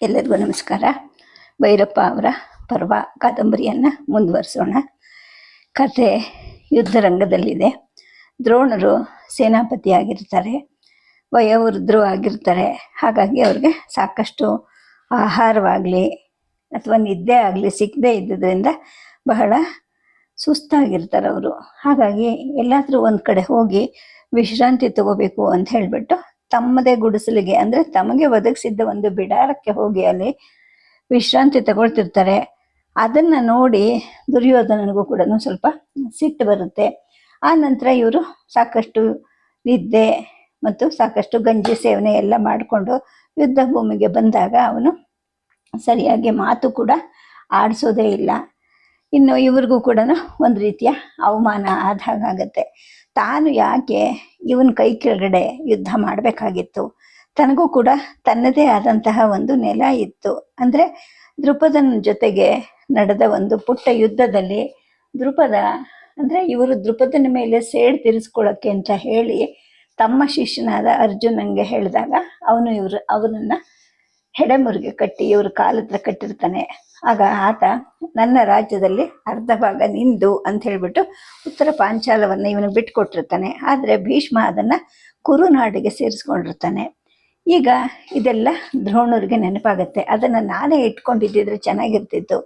ಎಲ್ಲರಿಗೂ ನಮಸ್ಕಾರ. ಭೈರಪ್ಪ ಅವರ ಪರ್ವ ಕಾದಂಬರಿಯನ್ನು ಮುಂದುವರಿಸೋಣ. ಕತೆ ಯುದ್ಧರಂಗದಲ್ಲಿದೆ. ದ್ರೋಣರು ಸೇನಾಪತಿಯಾಗಿರ್ತಾರೆ, ವಯೋವೃದ್ಧರು ಆಗಿರ್ತಾರೆ. ಹಾಗಾಗಿ ಅವ್ರಿಗೆ ಸಾಕಷ್ಟು ಆಹಾರವಾಗಲಿ ಅಥವಾ ನಿದ್ದೆ ಆಗಲಿ ಸಿಕ್ಕದೇ ಇದ್ದುದರಿಂದ ಬಹಳ ಸುಸ್ತಾಗಿರ್ತಾರೆ ಅವರು. ಹಾಗಾಗಿ ಎಲ್ಲಾದರೂ ಒಂದು ಕಡೆ ಹೋಗಿ ವಿಶ್ರಾಂತಿ ತಗೋಬೇಕು ಅಂತ ಹೇಳಿಬಿಟ್ಟು ತಮ್ಮದೇ ಗುಡಿಸಲಿಗೆ ಅಂದರೆ ತಮಗೆ ಒದಗಿಸಿದ್ದ ಒಂದು ಬಿಡಾರಕ್ಕೆ ಹೋಗಿ ಅಲ್ಲಿ ವಿಶ್ರಾಂತಿ ತಗೊಳ್ತಿರ್ತಾರೆ. ಅದನ್ನು ನೋಡಿ ದುರ್ಯೋಧನನಿಗೂ ಕೂಡ ಸ್ವಲ್ಪ ಸಿಟ್ಟು ಬರುತ್ತೆ. ಆ ನಂತರ ಇವರು ಸಾಕಷ್ಟು ನಿದ್ದೆ ಮತ್ತು ಸಾಕಷ್ಟು ಗಂಜಿ ಸೇವನೆ ಎಲ್ಲ ಮಾಡಿಕೊಂಡು ಯುದ್ಧ ಭೂಮಿಗೆ ಬಂದಾಗ ಅವನು ಸರಿಯಾಗಿ ಮಾತು ಕೂಡ ಆಡಿಸೋದೇ ಇಲ್ಲ. ಇನ್ನು ಇವ್ರಿಗೂ ಕೂಡ ಒಂದು ರೀತಿಯ ಅವಮಾನ ಆದ ಹಾಗಾಗತ್ತೆ. ತಾನು ಯಾಕೆ ಇವನ ಕೈ ಕೆಳಗಡೆ ಯುದ್ಧ ಮಾಡಬೇಕಾಗಿತ್ತು? ತನಗೂ ಕೂಡ ತನ್ನದೇ ಆದಂತಹ ಒಂದು ನೆಲ ಇತ್ತು. ಅಂದರೆ ದೃಪದನ ಜೊತೆಗೆ ನಡೆದ ಒಂದು ಪುಟ್ಟ ಯುದ್ಧದಲ್ಲಿ ದೃಪದ ಅಂದರೆ ಇವರು ದೃಪದನ ಮೇಲೆ ಸೇಡು ತೀರಿಸ್ಕೊಳ್ಳೋಕ್ಕೆ ಅಂತ ಹೇಳಿ ತಮ್ಮ ಶಿಷ್ಯನಾದ ಅರ್ಜುನಂಗೆ ಹೇಳಿದಾಗ ಅವನನ್ನು ಹೆಡೆಮುರಿಗೆ ಕಟ್ಟಿ ಇವ್ರ ಕಾಲತ್ರ ಕಟ್ಟಿರ್ತಾನೆ. ಆಗ ಆತ ನನ್ನ ರಾಜ್ಯದಲ್ಲಿ ಅರ್ಧ ಭಾಗ ನಿಂದು ಅಂತ ಹೇಳಿಬಿಟ್ಟು ಉತ್ತರ ಪಾಂಚಾಲವನ್ನು ಇವನಿಗೆ ಬಿಟ್ಟುಕೊಟ್ಟಿರ್ತಾನೆ. ಆದರೆ ಭೀಷ್ಮ ಅದನ್ನು ಕುರುನಾಡಿಗೆ ಸೇರಿಸ್ಕೊಂಡಿರ್ತಾನೆ. ಈಗ ಇದೆಲ್ಲ ದ್ರೋಣರಿಗೆ ನೆನಪಾಗತ್ತೆ. ಅದನ್ನು ನಾನೇ ಇಟ್ಕೊಂಡಿದ್ದಿದ್ರೆ ಚೆನ್ನಾಗಿರ್ತಿತ್ತು.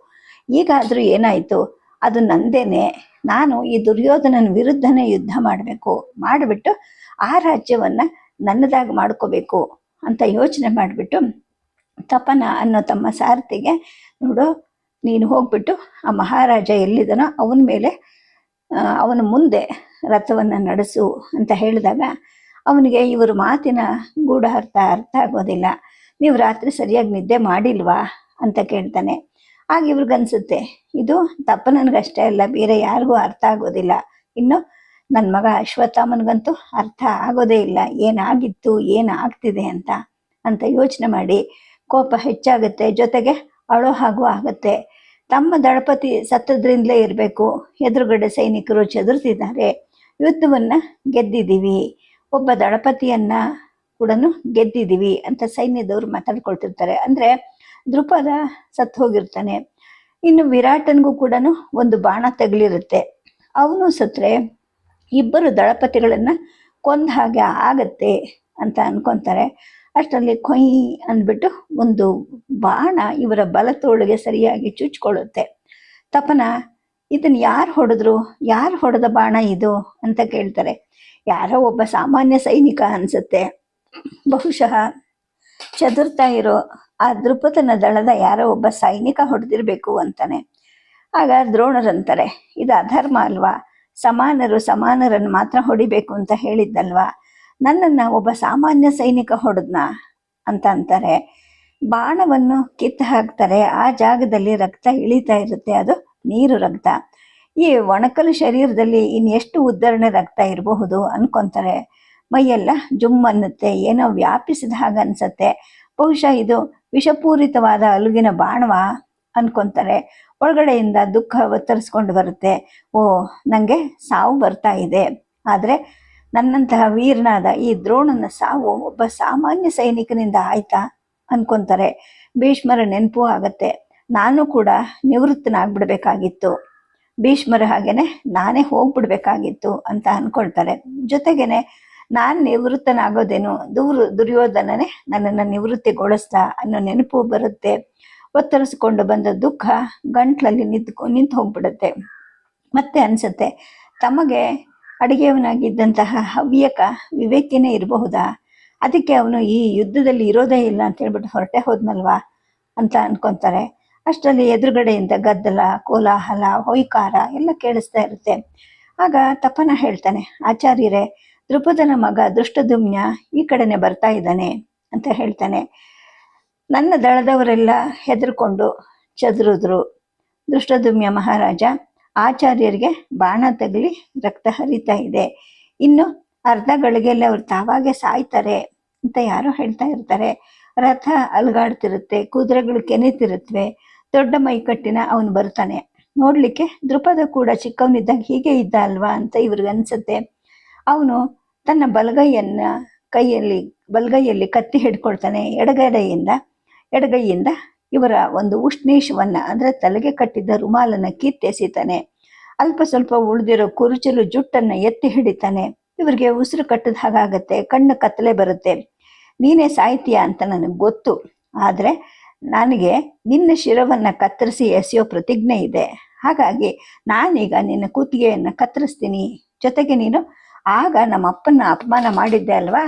ಈಗಾದರೂ ಏನಾಯಿತು, ಅದು ನಂದೇನೆ. ನಾನು ಈ ದುರ್ಯೋಧನನ ವಿರುದ್ಧನೇ ಯುದ್ಧ ಮಾಡಬೇಕು, ಮಾಡಿಬಿಟ್ಟು ಆ ರಾಜ್ಯವನ್ನು ನನ್ನದಾಗಿ ಮಾಡ್ಕೋಬೇಕು ಅಂತ ಯೋಚನೆ ಮಾಡಿಬಿಟ್ಟು ತಪನ ಅನ್ನೋ ತಮ್ಮ ಸಾರಥಿಗೆ, ನೋಡು ನೀನು ಹೋಗ್ಬಿಟ್ಟು ಆ ಮಹಾರಾಜ ಎಲ್ಲಿದನೋ ಅವನ ಮುಂದೆ ರಥವನ್ನು ನಡೆಸು ಅಂತ ಹೇಳಿದಾಗ ಅವನಿಗೆ ಇವರು ಮಾತಿನ ಗೂಢ ಅರ್ಥ ಆಗೋದಿಲ್ಲ. ನೀವು ರಾತ್ರಿ ಸರಿಯಾಗಿ ನಿದ್ದೆ ಮಾಡಿಲ್ವಾ ಅಂತ ಕೇಳ್ತಾನೆ. ಆಗ ಇವ್ರಿಗನ್ಸುತ್ತೆ ಇದು ತಪ್ಪನನಿಗಷ್ಟೇ ಅಲ್ಲ, ಬೇರೆ ಯಾರಿಗೂ ಅರ್ಥ ಆಗೋದಿಲ್ಲ. ಇನ್ನು ನನ್ನ ಮಗ ಅಶ್ವತ್ಥಾಮನಿಗಂತೂ ಅರ್ಥ ಆಗೋದೇ ಇಲ್ಲ ಏನಾಗಿತ್ತು ಏನಾಗ್ತಿದೆ ಅಂತ ಯೋಚನೆ ಮಾಡಿ ಕೋಪ ಹೆಚ್ಚಾಗುತ್ತೆ. ಜೊತೆಗೆ ಅಳೋ ಹಾಗೂ ಆಗುತ್ತೆ. ತಮ್ಮ ದಳಪತಿ ಸತ್ತದ್ರಿಂದಲೇ ಇರಬೇಕು, ಎದುರುಗಡೆ ಸೈನಿಕರು ಚದುರ್ತಿದ್ದಾರೆ, ಯುದ್ಧವನ್ನು ಗೆದ್ದಿದ್ದೀವಿ, ಒಬ್ಬ ದಳಪತಿಯನ್ನು ಕೂಡ ಗೆದ್ದಿದ್ದೀವಿ ಅಂತ ಸೈನ್ಯದವರು ಮಾತಾಡ್ಕೊಳ್ತಿರ್ತಾರೆ. ಅಂದರೆ ದೃಪದ ಸತ್ತು ಹೋಗಿರ್ತಾನೆ. ಇನ್ನು ವಿರಾಟನಿಗೂ ಕೂಡ ಒಂದು ಬಾಣ ತಗಲಿರುತ್ತೆ. ಅವನು ಸತ್ತರೆ ಇಬ್ಬರು ದಳಪತಿಗಳನ್ನು ಕೊಂದ ಹಾಗೆ ಆಗತ್ತೆ ಅಂತ ಅನ್ಕೊತಾರೆ. ಅಷ್ಟರಲ್ಲಿ ಕೊಯ್ ಅಂದ್ಬಿಟ್ಟು ಒಂದು ಬಾಣ ಇವರ ಬಲತೋಳಿಗೆ ಸರಿಯಾಗಿ ಚುಚ್ಕೊಳ್ಳುತ್ತೆ. ತಪನ ಇದನ್ನು ಯಾರು ಹೊಡೆದ ಬಾಣ ಇದು ಅಂತ ಕೇಳ್ತಾರೆ. ಯಾರೋ ಒಬ್ಬ ಸಾಮಾನ್ಯ ಸೈನಿಕ ಅನ್ಸುತ್ತೆ, ಬಹುಶಃ ಚದುರ್ತಾ ಇರೋ ಆ ದೃಪದನ ದಳದ ಯಾರೋ ಒಬ್ಬ ಸೈನಿಕ ಹೊಡೆದಿರ್ಬೇಕು ಅಂತಾನೆ. ಆಗ ದ್ರೋಣರಂತಾರೆ, ಇದು ಅಧರ್ಮ ಅಲ್ವಾ, ಸಮಾನರನ್ನು ಮಾತ್ರ ಹೊಡಿಬೇಕು ಅಂತ ಹೇಳಿದ್ದಲ್ವಾ, ನನ್ನನ್ನು ಒಬ್ಬ ಸಾಮಾನ್ಯ ಸೈನಿಕ ಹೊಡೆದ್ನ ಅಂತ ಅಂತಾರೆ. ಬಾಣವನ್ನು ಕಿತ್ತು ಹಾಕ್ತಾರೆ. ಆ ಜಾಗದಲ್ಲಿ ರಕ್ತ ಇಳಿತಾ ಇರುತ್ತೆ, ಅದು ನೀರು ರಕ್ತ. ಈ ಒಣಕಲು ಶರೀರದಲ್ಲಿ ಇನ್ನೆಷ್ಟು ಉದ್ದರಣೆ ರಕ್ತ ಇರಬಹುದು ಅನ್ಕೊಂತಾರೆ. ಮೈಯೆಲ್ಲ ಜುಮ್ ಅನ್ನುತ್ತೆ, ಏನೋ ವ್ಯಾಪಿಸಿದ ಹಾಗೆ ಅನ್ಸತ್ತೆ. ಬಹುಶಃ ಇದು ವಿಷಪೂರಿತವಾದ ಅಲುಗಿನ ಬಾಣವಾ ಅನ್ಕೊಂತಾರೆ. ಒಳಗಡೆಯಿಂದ ದುಃಖ ಒತ್ತರಿಸ್ಕೊಂಡು ಬರುತ್ತೆ. ಓ, ನನಗೆ ಸಾವು ಬರ್ತಾ ಇದೆ. ಆದರೆ ನನ್ನಂತಹ ವೀರನಾದ ಈ ದ್ರೋಣನ ಸಾವು ಒಬ್ಬ ಸಾಮಾನ್ಯ ಸೈನಿಕನಿಂದ ಆಯ್ತಾ ಅನ್ಕೊಂತಾರೆ. ಭೀಷ್ಮರ ನೆನಪು ಆಗತ್ತೆ. ನಾನು ಕೂಡ ನಿವೃತ್ತನಾಗ್ಬಿಡ್ಬೇಕಾಗಿತ್ತು, ಭೀಷ್ಮರ ಹಾಗೇನೆ ನಾನೇ ಹೋಗ್ಬಿಡ್ಬೇಕಾಗಿತ್ತು ಅಂತ ಅನ್ಕೊಳ್ತಾರೆ. ಜೊತೆಗೇನೆ ನಾನು ನಿವೃತ್ತನಾಗೋದೇನು, ದುರ್ಯೋಧನನೇ ನನ್ನನ್ನು ನಿವೃತ್ತಿಗೊಳಿಸ್ತಾ ಅನ್ನೋ ನೆನಪು ಬರುತ್ತೆ. ಒತ್ತರಿಸಿಕೊಂಡು ಬಂದ ದುಃಖ ಗಂಟ್ಲಲ್ಲಿ ನಿಂತು ಹೋಗ್ಬಿಡುತ್ತೆ. ಮತ್ತೆ ಅನ್ಸುತ್ತೆ, ತಮಗೆ ಅಡಿಗೆಯವನಾಗಿದ್ದಂತಹ ಹವ್ಯಕ ವಿವೇಕಿನೇ ಇರಬಹುದಾ, ಅದಕ್ಕೆ ಅವನು ಈ ಯುದ್ಧದಲ್ಲಿ ಇರೋದೇ ಇಲ್ಲ ಅಂತ ಹೇಳ್ಬಿಟ್ಟು ಹೊರಟೆ ಹೋದ್ನಲ್ವಾ ಅಂತ ಅನ್ಕೊತಾರೆ. ಅಷ್ಟರಲ್ಲಿ ಎದುರುಗಡೆಯಿಂದ ಗದ್ದಲ, ಕೋಲಾಹಲ, ಹೊಯ್ಕಾರ ಎಲ್ಲ ಕೇಳಿಸ್ತಾ ಇರುತ್ತೆ. ಆಗ ತಪನ ಹೇಳ್ತಾನೆ, ಆಚಾರ್ಯರೇ, ದೃಪದನ ಮಗ ದೃಷ್ಟದುಮ್ನ ಈ ಕಡೆನೆ ಬರ್ತಾ ಇದ್ದಾನೆ ಅಂತ ಹೇಳ್ತಾನೆ. ನನ್ನ ದಳದವರೆಲ್ಲ ಹೆದರ್ಕೊಂಡು ಚದುರಿದ್ರು. ದೃಷ್ಟದುಮ್ನ ಮಹಾರಾಜ ಆಚಾರ್ಯರಿಗೆ ಬಾಣ ತಗಲಿ ರಕ್ತ ಹರಿತಾ ಇದೆ, ಇನ್ನು ಅರ್ಧ ಗಳಿಗೆಲ್ಲ ಅವ್ರು ತಾವಾಗೆ ಸಾಯ್ತಾರೆ ಅಂತ ಯಾರೋ ಹೇಳ್ತಾ ಇರ್ತಾರೆ. ರಥ ಅಲ್ಗಾಡ್ತಿರುತ್ತೆ, ಕುದುರೆಗಳು ಕೆನೆತಿರುತ್ತವೆ, ದೊಡ್ಡ ಮೈಕಟ್ಟಿನ ಅವನು ಬರ್ತಾನೆ. ನೋಡ್ಲಿಕ್ಕೆ ದೃಪದ ಕೂಡ ಚಿಕ್ಕವನಿದ್ದಾಗ ಹೀಗೆ ಇದ್ದ ಅಲ್ವಾ ಅಂತ ಇವ್ರಿಗನ್ಸುತ್ತೆ. ಅವನು ತನ್ನ ಬಲಗೈಯಲ್ಲಿ ಕತ್ತಿ ಹಿಡ್ಕೊಳ್ತಾನೆ. ಎಡಗಡೆಯಿಂದ ಎಡಗೈಯಿಂದ ಇವರ ಒಂದು ಉಷ್ಣೀಶವನ್ನ ಅಂದ್ರೆ ತಲೆಗೆ ಕಟ್ಟಿದ್ದ ರುಮಾಲನ್ನ ಕಿತ್ತೆಸಿತಾನೆ. ಅಲ್ಪ ಸ್ವಲ್ಪ ಉಳಿದಿರೋ ಕುರುಚಲು ಜುಟ್ಟನ್ನ ಎತ್ತಿ ಹಿಡಿತಾನೆ. ಇವ್ರಿಗೆ ಉಸಿರು ಕಟ್ಟದ ಹಾಗಾಗತ್ತೆ, ಕಣ್ಣು ಕತ್ತಲೆ ಬರುತ್ತೆ. ನೀನೇ ಸಾಯ್ತೀಯ ಅಂತ ನನಗೆ ಗೊತ್ತು, ಆದ್ರೆ ನನಗೆ ನಿನ್ನ ಶಿರವನ್ನ ಕತ್ತರಿಸಿ ಎಸೆಯೋ ಪ್ರತಿಜ್ಞೆ ಇದೆ. ಹಾಗಾಗಿ ನಾನೀಗ ನಿನ್ನ ಕುತ್ತಿಗೆಯನ್ನ ಕತ್ತರಿಸ್ತೀನಿ. ಜೊತೆಗೆ ನೀನು ಆಗ ನಮ್ಮ ಅಪ್ಪನ ಅಪಮಾನ ಮಾಡಿದ್ದೆ ಅಲ್ವಾ,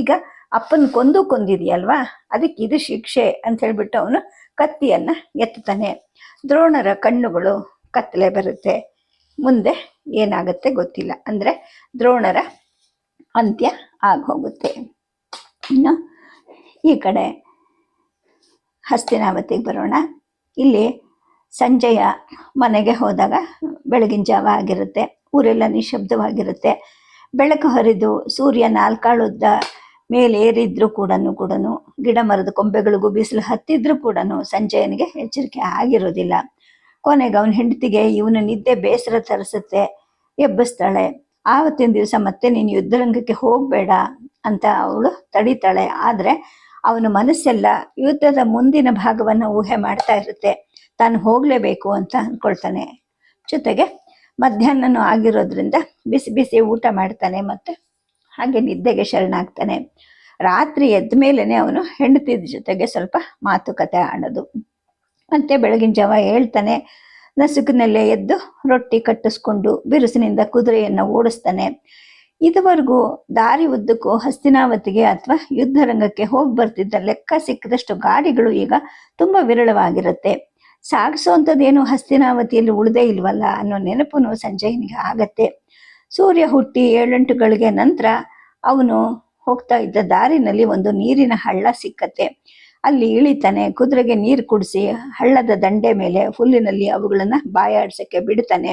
ಈಗ ಅಪ್ಪನ ಕೊಂದಿದೆಯಲ್ವಾ, ಅದಕ್ಕೆ ಇದು ಶಿಕ್ಷೆ ಅಂತ ಹೇಳ್ಬಿಟ್ಟು ಅವನು ಕತ್ತಿಯನ್ನ ಎತ್ತುತ್ತಾನೆ. ದ್ರೋಣರ ಕಣ್ಣುಗಳು ಕತ್ತಲೆ ಬರುತ್ತೆ. ಮುಂದೆ ಏನಾಗುತ್ತೆ ಗೊತ್ತಿಲ್ಲ, ಅಂದ್ರೆ ದ್ರೋಣರ ಅಂತ್ಯ ಆಗೋಗುತ್ತೆ. ಇನ್ನು ಈ ಕಡೆ ಹಸ್ತಿನಾವತಿಗೆ ಬರೋಣ. ಇಲ್ಲಿ ಸಂಜೆಯ ಮನೆಗೆ ಹೋದಾಗ ಬೆಳಗಿನ ಜಾವ ಆಗಿರುತ್ತೆ. ಊರೆಲ್ಲ ನಿಶಬ್ದವಾಗಿರುತ್ತೆ. ಬೆಳಕು ಹರಿದು ಸೂರ್ಯ ನಾಲ್ಕಾಳುದ್ದ ಮೇಲೇರಿದ್ರು ಕೂಡ ಗಿಡ ಮರದ ಕೊಂಬೆಗಳಿಗೂ ಬಿಸಿಲು ಹತ್ತಿದ್ರು ಕೂಡ ಸಂಜಯನಿಗೆ ಎಚ್ಚರಿಕೆ ಆಗಿರೋದಿಲ್ಲ. ಕೊನೆಗೆ ಅವನ ಹೆಂಡತಿಗೆ ಇವನ ನಿದ್ದೆ ಬೇಸರ ತರಿಸುತ್ತೆ. ಎಬ್ಬಿಸ್ತಾಳೆ. ಆವತ್ತಿನ ದಿವಸ ಮತ್ತೆ ನೀನು ಯುದ್ಧರಂಗಕ್ಕೆ ಹೋಗಬೇಡ ಅಂತ ಅವಳು ತಡಿತಾಳೆ. ಆದರೆ ಅವನ ಮನಸ್ಸೆಲ್ಲ ಯುದ್ಧದ ಮುಂದಿನ ಭಾಗವನ್ನು ಊಹೆ ಮಾಡ್ತಾ ಇರುತ್ತೆ. ತಾನು ಹೋಗಲೇಬೇಕು ಅಂತ ಅಂದ್ಕೊಳ್ತಾನೆ. ಜೊತೆಗೆ ಮಧ್ಯಾಹ್ನನೂ ಆಗಿರೋದ್ರಿಂದ ಬಿಸಿ ಬಿಸಿ ಊಟ ಮಾಡ್ತಾನೆ. ಮತ್ತು ಹಾಗೆ ನಿದ್ದೆಗೆ ಶರಣಾಗ್ತಾನೆ. ರಾತ್ರಿ ಎದ್ದ ಮೇಲೇ ಅವನು ಹೆಂಡತಿದ ಜೊತೆಗೆ ಸ್ವಲ್ಪ ಮಾತುಕತೆ ಆಡೋದು. ಮತ್ತೆ ಬೆಳಗಿನ ಜಾವ ಹೇಳ್ತಾನೆ. ನಸುಕಿನಲ್ಲೇ ಎದ್ದು ರೊಟ್ಟಿ ಕಟ್ಟಿಸ್ಕೊಂಡು ಬಿರುಸಿನಿಂದ ಕುದುರೆಯನ್ನು ಓಡಿಸ್ತಾನೆ. ಇದುವರೆಗೂ ದಾರಿ ಉದ್ದಕ್ಕೂ ಹಸ್ತಿನಾವತಿಗೆ ಅಥವಾ ಯುದ್ಧ ರಂಗಕ್ಕೆ ಹೋಗಿ ಬರ್ತಿದ್ದ ಲೆಕ್ಕ ಸಿಕ್ಕದಷ್ಟು ಗಾಡಿಗಳು ಈಗ ತುಂಬ ವಿರಳವಾಗಿರುತ್ತೆ. ಸಾಗಿಸೋವಂಥದ್ದೇನು ಹಸ್ತಿನಾವತಿಯಲ್ಲಿ ಉಳಿದೇ ಇಲ್ವಲ್ಲ ಅನ್ನೋ ನೆನಪು ಸಂಜಯನಿಗೆ ಆಗತ್ತೆ. ಸೂರ್ಯ ಹುಟ್ಟಿ 7-8 ಗಳಿಗೆ ನಂತರ ಅವನು ಹೋಗ್ತಾ ಇದ್ದ ದಾರಿನಲ್ಲಿ ಒಂದು ನೀರಿನ ಹಳ್ಳ ಸಿಕ್ಕತ್ತೆ. ಅಲ್ಲಿ ಇಳಿತಾನೆ. ಕುದುರೆಗೆ ನೀರು ಕುಡಿಸಿ ಹಳ್ಳದ ದಂಡೆ ಮೇಲೆ ಹುಲ್ಲಿನಲ್ಲಿ ಅವುಗಳನ್ನ ಬಾಯಾಡ್ಸಕ್ಕೆ ಬಿಡ್ತಾನೆ.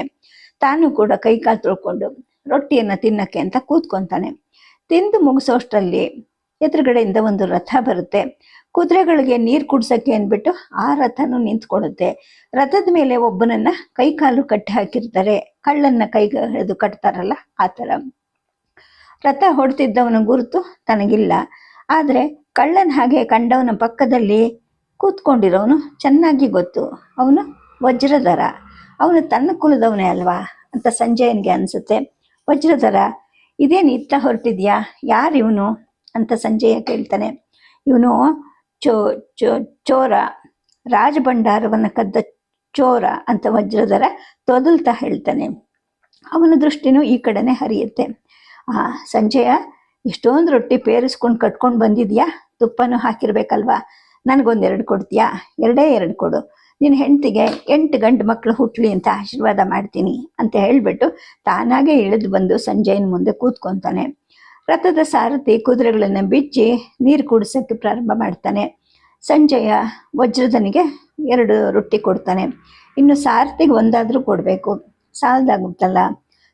ತಾನು ಕೂಡ ಕೈಕಾಲು ತೊಳ್ಕೊಂಡು ರೊಟ್ಟಿಯನ್ನ ತಿನ್ನಕ್ಕೆ ಅಂತ ಕೂತ್ಕೊಂತಾನೆ. ತಿಂದು ಮುಗಿಸೋಷ್ಟರಲ್ಲಿ ಎದುರುಗಡೆಯಿಂದ ಒಂದು ರಥ ಬರುತ್ತೆ. ಕುದುರೆಗಳಿಗೆ ನೀರು ಕುಡ್ಸಕ್ಕೆ ಅಂದ್ಬಿಟ್ಟು ಆ ರಥನೂ ನಿಂತ್ಕೊಡುತ್ತೆ. ರಥದ ಮೇಲೆ ಒಬ್ಬನನ್ನ ಕೈಕಾಲು ಕಟ್ಟಿ ಹಾಕಿರ್ತಾರೆ. ಕಳ್ಳನ್ನ ಕೈಗೆ ಹಿಡಿದು ಕಟ್ತಾರಲ್ಲ ಆ ಥರ. ರಥ ಹೊಡ್ತಿದ್ದವನ ಗುರುತು ತನಗಿಲ್ಲ. ಆದರೆ ಕಳ್ಳನ ಹಾಗೆ ಕಂಡವನ ಪಕ್ಕದಲ್ಲಿ ಕೂತ್ಕೊಂಡಿರೋನು ಚೆನ್ನಾಗಿ ಗೊತ್ತು. ಅವನು ವಜ್ರಧರ. ಅವನು ತನ್ನ ಕುಲದವನೇ ಅಲ್ವಾ ಅಂತ ಸಂಜಯನ್ಗೆ ಅನಿಸುತ್ತೆ. ವಜ್ರಧರ, ಇದೇನು ಇತ್ತ ಹೊರಟಿದ್ಯಾ? ಯಾರು ಇವನು ಅಂತ ಸಂಜಯ ಕೇಳ್ತಾನೆ. ಇವನು ಚೋರ, ರಾಜಭಂಡಾರವನ್ನು ಕದ್ದ ಚೋರ ಅಂತ ವಜ್ರಧರ ತೊದಲ್ತಾ ಹೇಳ್ತಾನೆ. ಅವನ ದೃಷ್ಟಿನೂ ಈ ಕಡೆನೆ ಹರಿಯುತ್ತೆ. ಸಂಜಯ, ಇಷ್ಟೊಂದು ರೊಟ್ಟಿ ಪೇರಿಸ್ಕೊಂಡು ಕಟ್ಕೊಂಡು ಬಂದಿದ್ಯಾ? ತುಪ್ಪನೂ ಹಾಕಿರ್ಬೇಕಲ್ವಾ? ನನಗೊಂದೆರಡು ಕೊಡ್ತೀಯಾ? 2 ಕೊಡು. ನಿನ್ನ ಹೆಂಡತಿಗೆ 8 ಗಂಡು ಮಕ್ಕಳು ಹುಟ್ಲಿ ಅಂತ ಆಶೀರ್ವಾದ ಮಾಡ್ತೀನಿ ಅಂತ ಹೇಳಿಬಿಟ್ಟು ತಾನಾಗೆ ಇಳಿದು ಬಂದು ಸಂಜಯನ ಮುಂದೆ ಕೂತ್ಕೊತಾನೆ. ರಥದ ಸಾರಥಿ ಕುದುರೆಗಳನ್ನು ಬಿಚ್ಚಿ ನೀರು ಕುಡಿಸೋಕ್ಕೆ ಪ್ರಾರಂಭ ಮಾಡ್ತಾನೆ. ಸಂಜಯ ವಜ್ರಧನಿಗೆ 2 ರೊಟ್ಟಿ ಕೊಡ್ತಾನೆ. ಇನ್ನು ಸಾರಥಿಗೆ ಒಂದಾದರೂ ಕೊಡಬೇಕು, ಸಾಲದಾಗುತ್ತಲ್ಲ.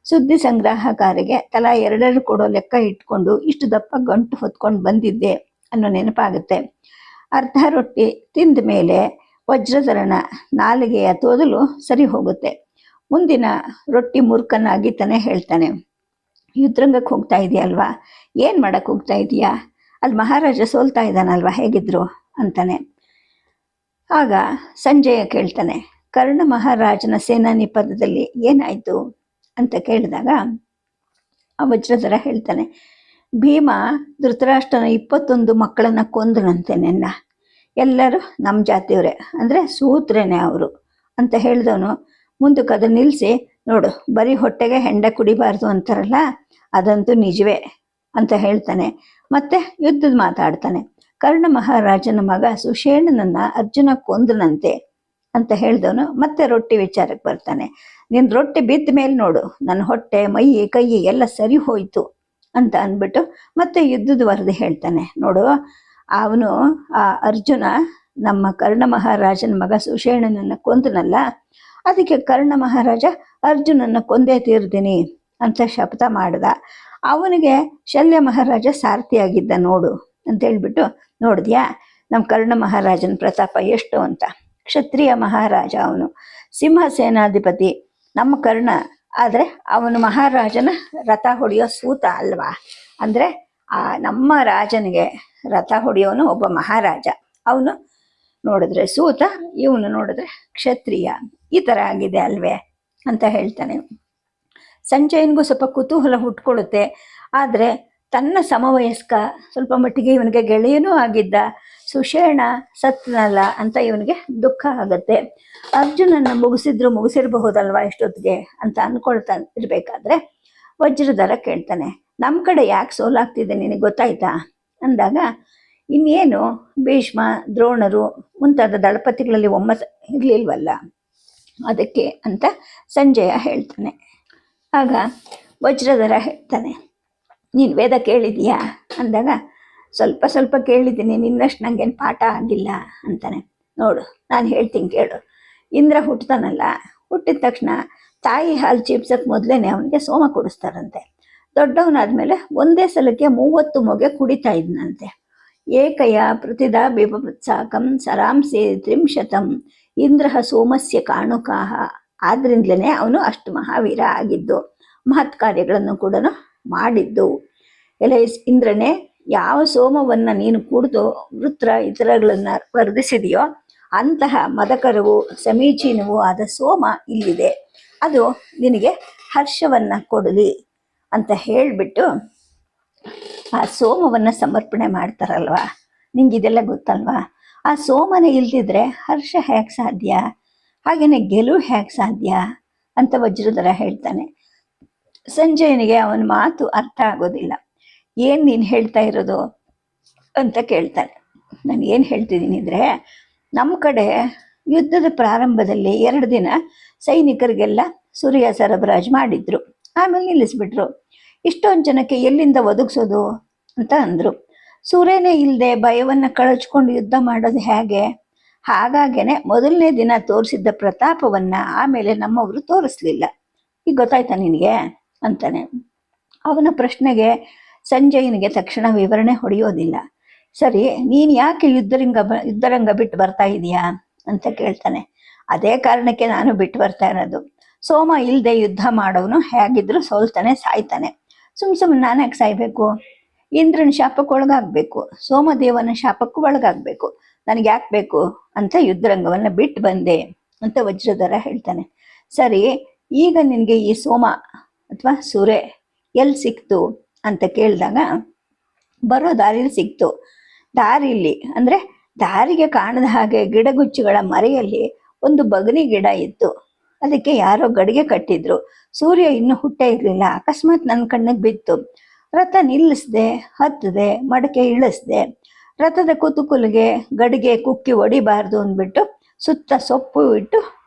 ಸುದ್ದಿ ಸಂಗ್ರಹಕಾರಿಗೆ ತಲಾ 2 ಕೊಡೋ ಲೆಕ್ಕ ಇಟ್ಕೊಂಡು ಇಷ್ಟು ದಪ್ಪ ಗಂಟು ಹೊತ್ಕೊಂಡು ಬಂದಿದ್ದೆ ಅನ್ನೋ ನೆನಪಾಗುತ್ತೆ. ಅರ್ಧ ರೊಟ್ಟಿ ತಿಂದ ಮೇಲೆ ವಜ್ರಧರನ ನಾಲಿಗೆಯ ತೋದಲು ಸರಿ ಹೋಗುತ್ತೆ. ಮುಂದಿನ ರೊಟ್ಟಿ ಮುರುಕನ್ನು ಅಗಿತಾನೆ ಹೇಳ್ತಾನೆ. ಯುದ್ಧರಂಗಕ್ಕೆ ಹೋಗ್ತಾ ಇದೆಯಲ್ವಾ? ಏನು ಮಾಡಕ್ಕೆ ಹೋಗ್ತಾ ಇದೀಯಾ? ಅಲ್ಲಿ ಮಹಾರಾಜ ಸೋಲ್ತಾ ಇದ್ದಾನಲ್ವಾ, ಹೇಗಿದ್ರು ಅಂತಾನೆ. ಆಗ ಸಂಜಯ ಕೇಳ್ತಾನೆ, ಕರ್ಣ ಮಹಾರಾಜನ ಸೇನಾನಿ ಪದದಲ್ಲಿ ಏನಾಯಿತು ಅಂತ ಕೇಳಿದಾಗ ಆ ವಜ್ರಧರ ಹೇಳ್ತಾನೆ, ಭೀಮ ಧೃತರಾಷ್ಟ್ರನ 21 ಮಕ್ಕಳನ್ನ ಕೊಂದನಂತೆ ನೆನ್ನ. ಎಲ್ಲರೂ ನಮ್ಮ ಜಾತಿಯವರೇ, ಅಂದರೆ ಸೂತ್ರೇನೆ ಅವರು ಅಂತ ಹೇಳಿದವನು ಮುಂದಕ್ಕೆ ಅದನ್ನು ನಿಲ್ಲಿಸಿ, ನೋಡು ಬರೀ ಹೊಟ್ಟೆಗೆ ಹೆಂಡ ಕುಡಿಬಾರ್ದು ಅಂತಾರಲ್ಲ, ಅದಂತೂ ನಿಜವೇ ಅಂತ ಹೇಳ್ತಾನೆ. ಮತ್ತೆ ಯುದ್ಧದ ಮಾತಾಡ್ತಾನೆ. ಕರ್ಣ ಮಹಾರಾಜನ ಮಗ ಸುಷೇಣನನ್ನ ಅರ್ಜುನ ಕೊಂದನಂತೆ ಅಂತ ಹೇಳಿದವನು ಮತ್ತೆ ರೊಟ್ಟಿ ವಿಚಾರಕ್ಕೆ ಬರ್ತಾನೆ. ನಿನ್ನ ರೊಟ್ಟಿ ಬಿದ್ದ ಮೇಲೆ ನೋಡು ನನ್ನ ಹೊಟ್ಟೆ ಮೈ ಕೈ ಎಲ್ಲ ಸರಿ ಹೋಯ್ತು ಅಂತ ಅಂದ್ಬಿಟ್ಟು ಮತ್ತೆ ಯುದ್ಧದ ವರದಿ ಹೇಳ್ತಾನೆ. ನೋಡು, ಅವನು ಆ ಅರ್ಜುನ ನಮ್ಮ ಕರ್ಣ ಮಹಾರಾಜನ ಮಗ ಸುಷೇಣನನ್ನ ಕೊಂದನಲ್ಲ, ಅದಕ್ಕೆ ಕರ್ಣ ಮಹಾರಾಜ ಅರ್ಜುನನ್ನ ಕೊಂದೇ ತೀರ್ತೀನಿ ಅಂತ ಶಪಥ ಮಾಡ್ದ. ಅವನಿಗೆ ಶಲ್ಯ ಮಹಾರಾಜ ಸಾರಥಿಯಾಗಿದ್ದ ನೋಡು ಅಂತ ಹೇಳ್ಬಿಟ್ಟು, ನೋಡಿದ್ಯಾ ನಮ್ಮ ಕರ್ಣ ಮಹಾರಾಜನ ಪ್ರತಾಪ ಎಷ್ಟು ಅಂತ. ಕ್ಷತ್ರಿಯ ಮಹಾರಾಜ ಅವನು, ಸಿಂಹ ಸೇನಾಧಿಪತಿ ನಮ್ಮ ಕರ್ಣ. ಆದರೆ ಅವನು ಮಹಾರಾಜನ ರಥ ಹೊಡೆಯೋ ಸೂತ ಅಲ್ವಾ? ಅಂದರೆ ನಮ್ಮ ರಾಜನಿಗೆ ರಥ ಹೊಡೆಯೋನು ಒಬ್ಬ ಮಹಾರಾಜ. ಅವನು ನೋಡಿದ್ರೆ ಸೂತ, ಇವನು ನೋಡಿದ್ರೆ ಕ್ಷತ್ರಿಯ. ಈ ಥರ ಆಗಿದೆ ಅಲ್ವೇ ಅಂತ ಹೇಳ್ತಾನೆ. ಸಂಜಯನಿಗೂ ಸ್ವಲ್ಪ ಕುತೂಹಲ ಹುಟ್ಕೊಳ್ಳುತ್ತೆ. ಆದರೆ ತನ್ನ ಸಮವಯಸ್ಕ, ಸ್ವಲ್ಪ ಮಟ್ಟಿಗೆ ಇವನಿಗೆ ಗೆಳೆಯನೂ ಆಗಿದ್ದ ಸುಷೇಣ ಸತ್ನಲ್ಲ ಅಂತ ಇವನಿಗೆ ದುಃಖ ಆಗುತ್ತೆ. ಅರ್ಜುನನ್ನ ಮುಗಿಸಿರಬಹುದಲ್ವಾ ಇಷ್ಟೊತ್ತಿಗೆ ಅಂತ ಅಂದ್ಕೊಳ್ತಾ ಇರಬೇಕಾದ್ರೆ ವಜ್ರಧರ ಕೇಳ್ತಾನೆ, ನಮ್ಮ ಕಡೆ ಯಾಕೆ ಸೋಲಾಗ್ತಿದೆ ನಿನಗೆ ಗೊತ್ತಾಯ್ತಾ ಅಂದಾಗ, ಇನ್ನೇನು ಭೀಷ್ಮ ದ್ರೋಣರು ಮುಂತಾದ ದಳಪತಿಗಳಲ್ಲಿ ಒಮ್ಮತ ಇರಲಿಲ್ವಲ್ಲ ಅದಕ್ಕೆ ಅಂತ ಸಂಜಯ ಹೇಳ್ತಾನೆ. ಆಗ ವಜ್ರಧರ ಹೇಳ್ತಾನೆ, ನೀನು ವೇದ ಕೇಳಿದೀಯಾ ಅಂದಾಗ, ಸ್ವಲ್ಪ ಸ್ವಲ್ಪ ಕೇಳಿದ್ದೀನಿ, ನಿನ್ನಷ್ಟು ನನಗೇನು ಪಾಠ ಆಗಿಲ್ಲ ಅಂತಾನೆ. ನೋಡು ನಾನು ಹೇಳ್ತೀನಿ ಕೇಳು. ಇಂದ್ರ ಹುಟ್ಟತಾನಲ್ಲ, ಹುಟ್ಟಿದ ತಕ್ಷಣ ತಾಯಿ ಹಾಲು ಚೀಪ್ಸಕ್ಕೆ ಮೊದಲೇ ಅವನಿಗೆ ಸೋಮ ಕುಡಿಸ್ತಾರಂತೆ. ದೊಡ್ಡವನಾದ್ಮೇಲೆ ಒಂದೇ ಸಲಕ್ಕೆ 30 ಮೊಗೆ ಕುಡಿತಾ ಇದ್ನಂತೆ. ಏಕಯ ಪ್ರತಿದಾ ಬಿಭತ್ಸಾಕಂ ಸರಾಂಸೆ 30 ಇಂದ್ರ ಸೋಮಸ್ಯ ಕಾಣುಕಾಹ. ಆದ್ರಿಂದಲೇ ಅವನು ಅಷ್ಟು ಮಹಾವೀರ ಆಗಿದ್ದು, ಮಹತ್ ಕಾರ್ಯಗಳನ್ನು ಕೂಡ ಮಾಡಿದ್ದು. ಎಲೆ ಇಂದ್ರನೇ, ಯಾವ ಸೋಮವನ್ನ ನೀನು ಕುಡಿದು ವೃತ್ರ ಇತರಗಳನ್ನ ವರ್ಧಿಸಿದೆಯೋ ಅಂತಹ ಮದಕರವು ಸಮೀಚೀನವೂ ಆದ ಸೋಮ ಇಲ್ಲಿದೆ, ಅದು ನಿನಗೆ ಹರ್ಷವನ್ನ ಕೊಡಲಿ ಅಂತ ಹೇಳಿಬಿಟ್ಟು ಆ ಸೋಮವನ್ನ ಸಮರ್ಪಣೆ ಮಾಡ್ತಾರಲ್ವಾ, ನಿಂಗೆ ಇದೆಲ್ಲ ಗೊತ್ತಲ್ವಾ? ಆ ಸೋಮನೆ ಇಲ್ದಿದ್ರೆ ಹರ್ಷ ಹೇಗೆ ಸಾಧ್ಯ, ಹಾಗೇನೆ ಗೆಲುವು ಹೇಗೆ ಸಾಧ್ಯ ಅಂತ ವಜ್ರಧರ ಹೇಳ್ತಾನೆ. ಸಂಜಯನಿಗೆ ಅವನ ಮಾತು ಅರ್ಥ ಆಗೋದಿಲ್ಲ. ಏನು ನೀನು ಹೇಳ್ತಾ ಇರೋದು ಅಂತ ಕೇಳ್ತಾನೆ. ನಾನು ಏನು ಹೇಳ್ತಿದ್ದೀನಿ ಅಂದರೆ, ನಮ್ಮ ಕಡೆ ಯುದ್ಧದ ಪ್ರಾರಂಭದಲ್ಲಿ 2 ದಿನ ಸೈನಿಕರಿಗೆಲ್ಲ ಸೂರ್ಯ ಸರಬರಾಜು ಮಾಡಿದ್ರು, ಆಮೇಲೆ ನಿಲ್ಲಿಸ್ಬಿಟ್ರು. ಇಷ್ಟೊಂದು ಜನಕ್ಕೆ ಎಲ್ಲಿಂದ ಒದಗಿಸೋದು ಅಂತ ಅಂದರು. ಸೂರ್ಯನೇ ಇಲ್ಲದೆ ಭಯವನ್ನು ಕಳಚ್ಕೊಂಡು ಯುದ್ಧ ಮಾಡೋದು ಹೇಗೆ? ಹಾಗಾಗೇನೆ ಮೊದಲನೇ ದಿನ ತೋರಿಸಿದ್ದ ಪ್ರತಾಪವನ್ನು ಆಮೇಲೆ ನಮ್ಮವರು ತೋರಿಸ್ಲಿಲ್ಲ. ಈಗ ಗೊತ್ತಾಯ್ತಾ ನಿನಗೆ ಅಂತಾನೆ. ಅವನ ಪ್ರಶ್ನೆಗೆ ಸಂಜಯನಿಗೆ ತಕ್ಷಣ ವಿವರಣೆ ಹೊಡೆಯೋದಿಲ್ಲ. ಸರಿ, ನೀನು ಯಾಕೆ ಯುದ್ಧರಂಗ ಬಿಟ್ಟು ಬರ್ತಾ ಇದೀಯಾ ಅಂತ ಕೇಳ್ತಾನೆ. ಅದೇ ಕಾರಣಕ್ಕೆ ನಾನು ಬಿಟ್ಟು ಬರ್ತಾ ಇರೋದು. ಸೋಮ ಇಲ್ಲದೆ ಯುದ್ಧ ಮಾಡೋನು ಹೇಗಿದ್ರು ಸೋಲ್ತಾನೆ, ಸಾಯ್ತಾನೆ. ಸುಮ್ಮನೆ ನಾನು ಯಾಕೆ ಸಾಯ್ಬೇಕು? ಇಂದ್ರನ ಶಾಪಕ್ಕೆ ಒಳಗಾಗಬೇಕು, ಸೋಮದೇವನ ಶಾಪಕ್ಕೂ ಒಳಗಾಗಬೇಕು, ನನಗೆ ಯಾಕೆ ಬೇಕು ಅಂತ ಯುದ್ಧರಂಗವನ್ನು ಬಿಟ್ಟು ಬಂದೆ ಅಂತ ವಜ್ರಧರ ಹೇಳ್ತಾನೆ. ಸರಿ, ಈಗ ನಿನಗೆ ಈ ಸೋಮ ಅಥವಾ ಸೂರ್ಯ ಎಲ್ಲಿ ಸಿಕ್ತು ಅಂತ ಕೇಳಿದಾಗ, ಬರೋ ದಾರಿಲಿ ಸಿಕ್ತು. ದಾರಿಲಿ ಅಂದರೆ ದಾರಿಗೆ ಕಾಣದ ಹಾಗೆ ಗಿಡಗುಚ್ಚುಗಳ ಮರೆಯಲ್ಲಿ ಒಂದು ಬಗನಿ ಗಿಡ ಇತ್ತು. ಅದಕ್ಕೆ ಯಾರೋ ಗಡಿಗೆ ಕಟ್ಟಿದ್ರು. ಸೂರ್ಯ ಇನ್ನೂ ಹುಟ್ಟೇ ಇರಲಿಲ್ಲ. ಅಕಸ್ಮಾತ್ ನನ್ನ ಕಣ್ಣಿಗೆ ಬಿತ್ತು. ರಥ ನಿಲ್ಲಿಸ್ದೆ, ಹತ್ತದೆ, ಮಡಕೆ ಇಳಿಸ್ದೆ. ರಥದ ಕುತುಕುಲಿಗೆ ಗಡಿಗೆ ಕುಕ್ಕಿ ಹೊಡಿಬಾರ್ದು ಅಂದ್ಬಿಟ್ಟು ಸುತ್ತ ಸೊಪ್ಪು ಇಟ್ಟು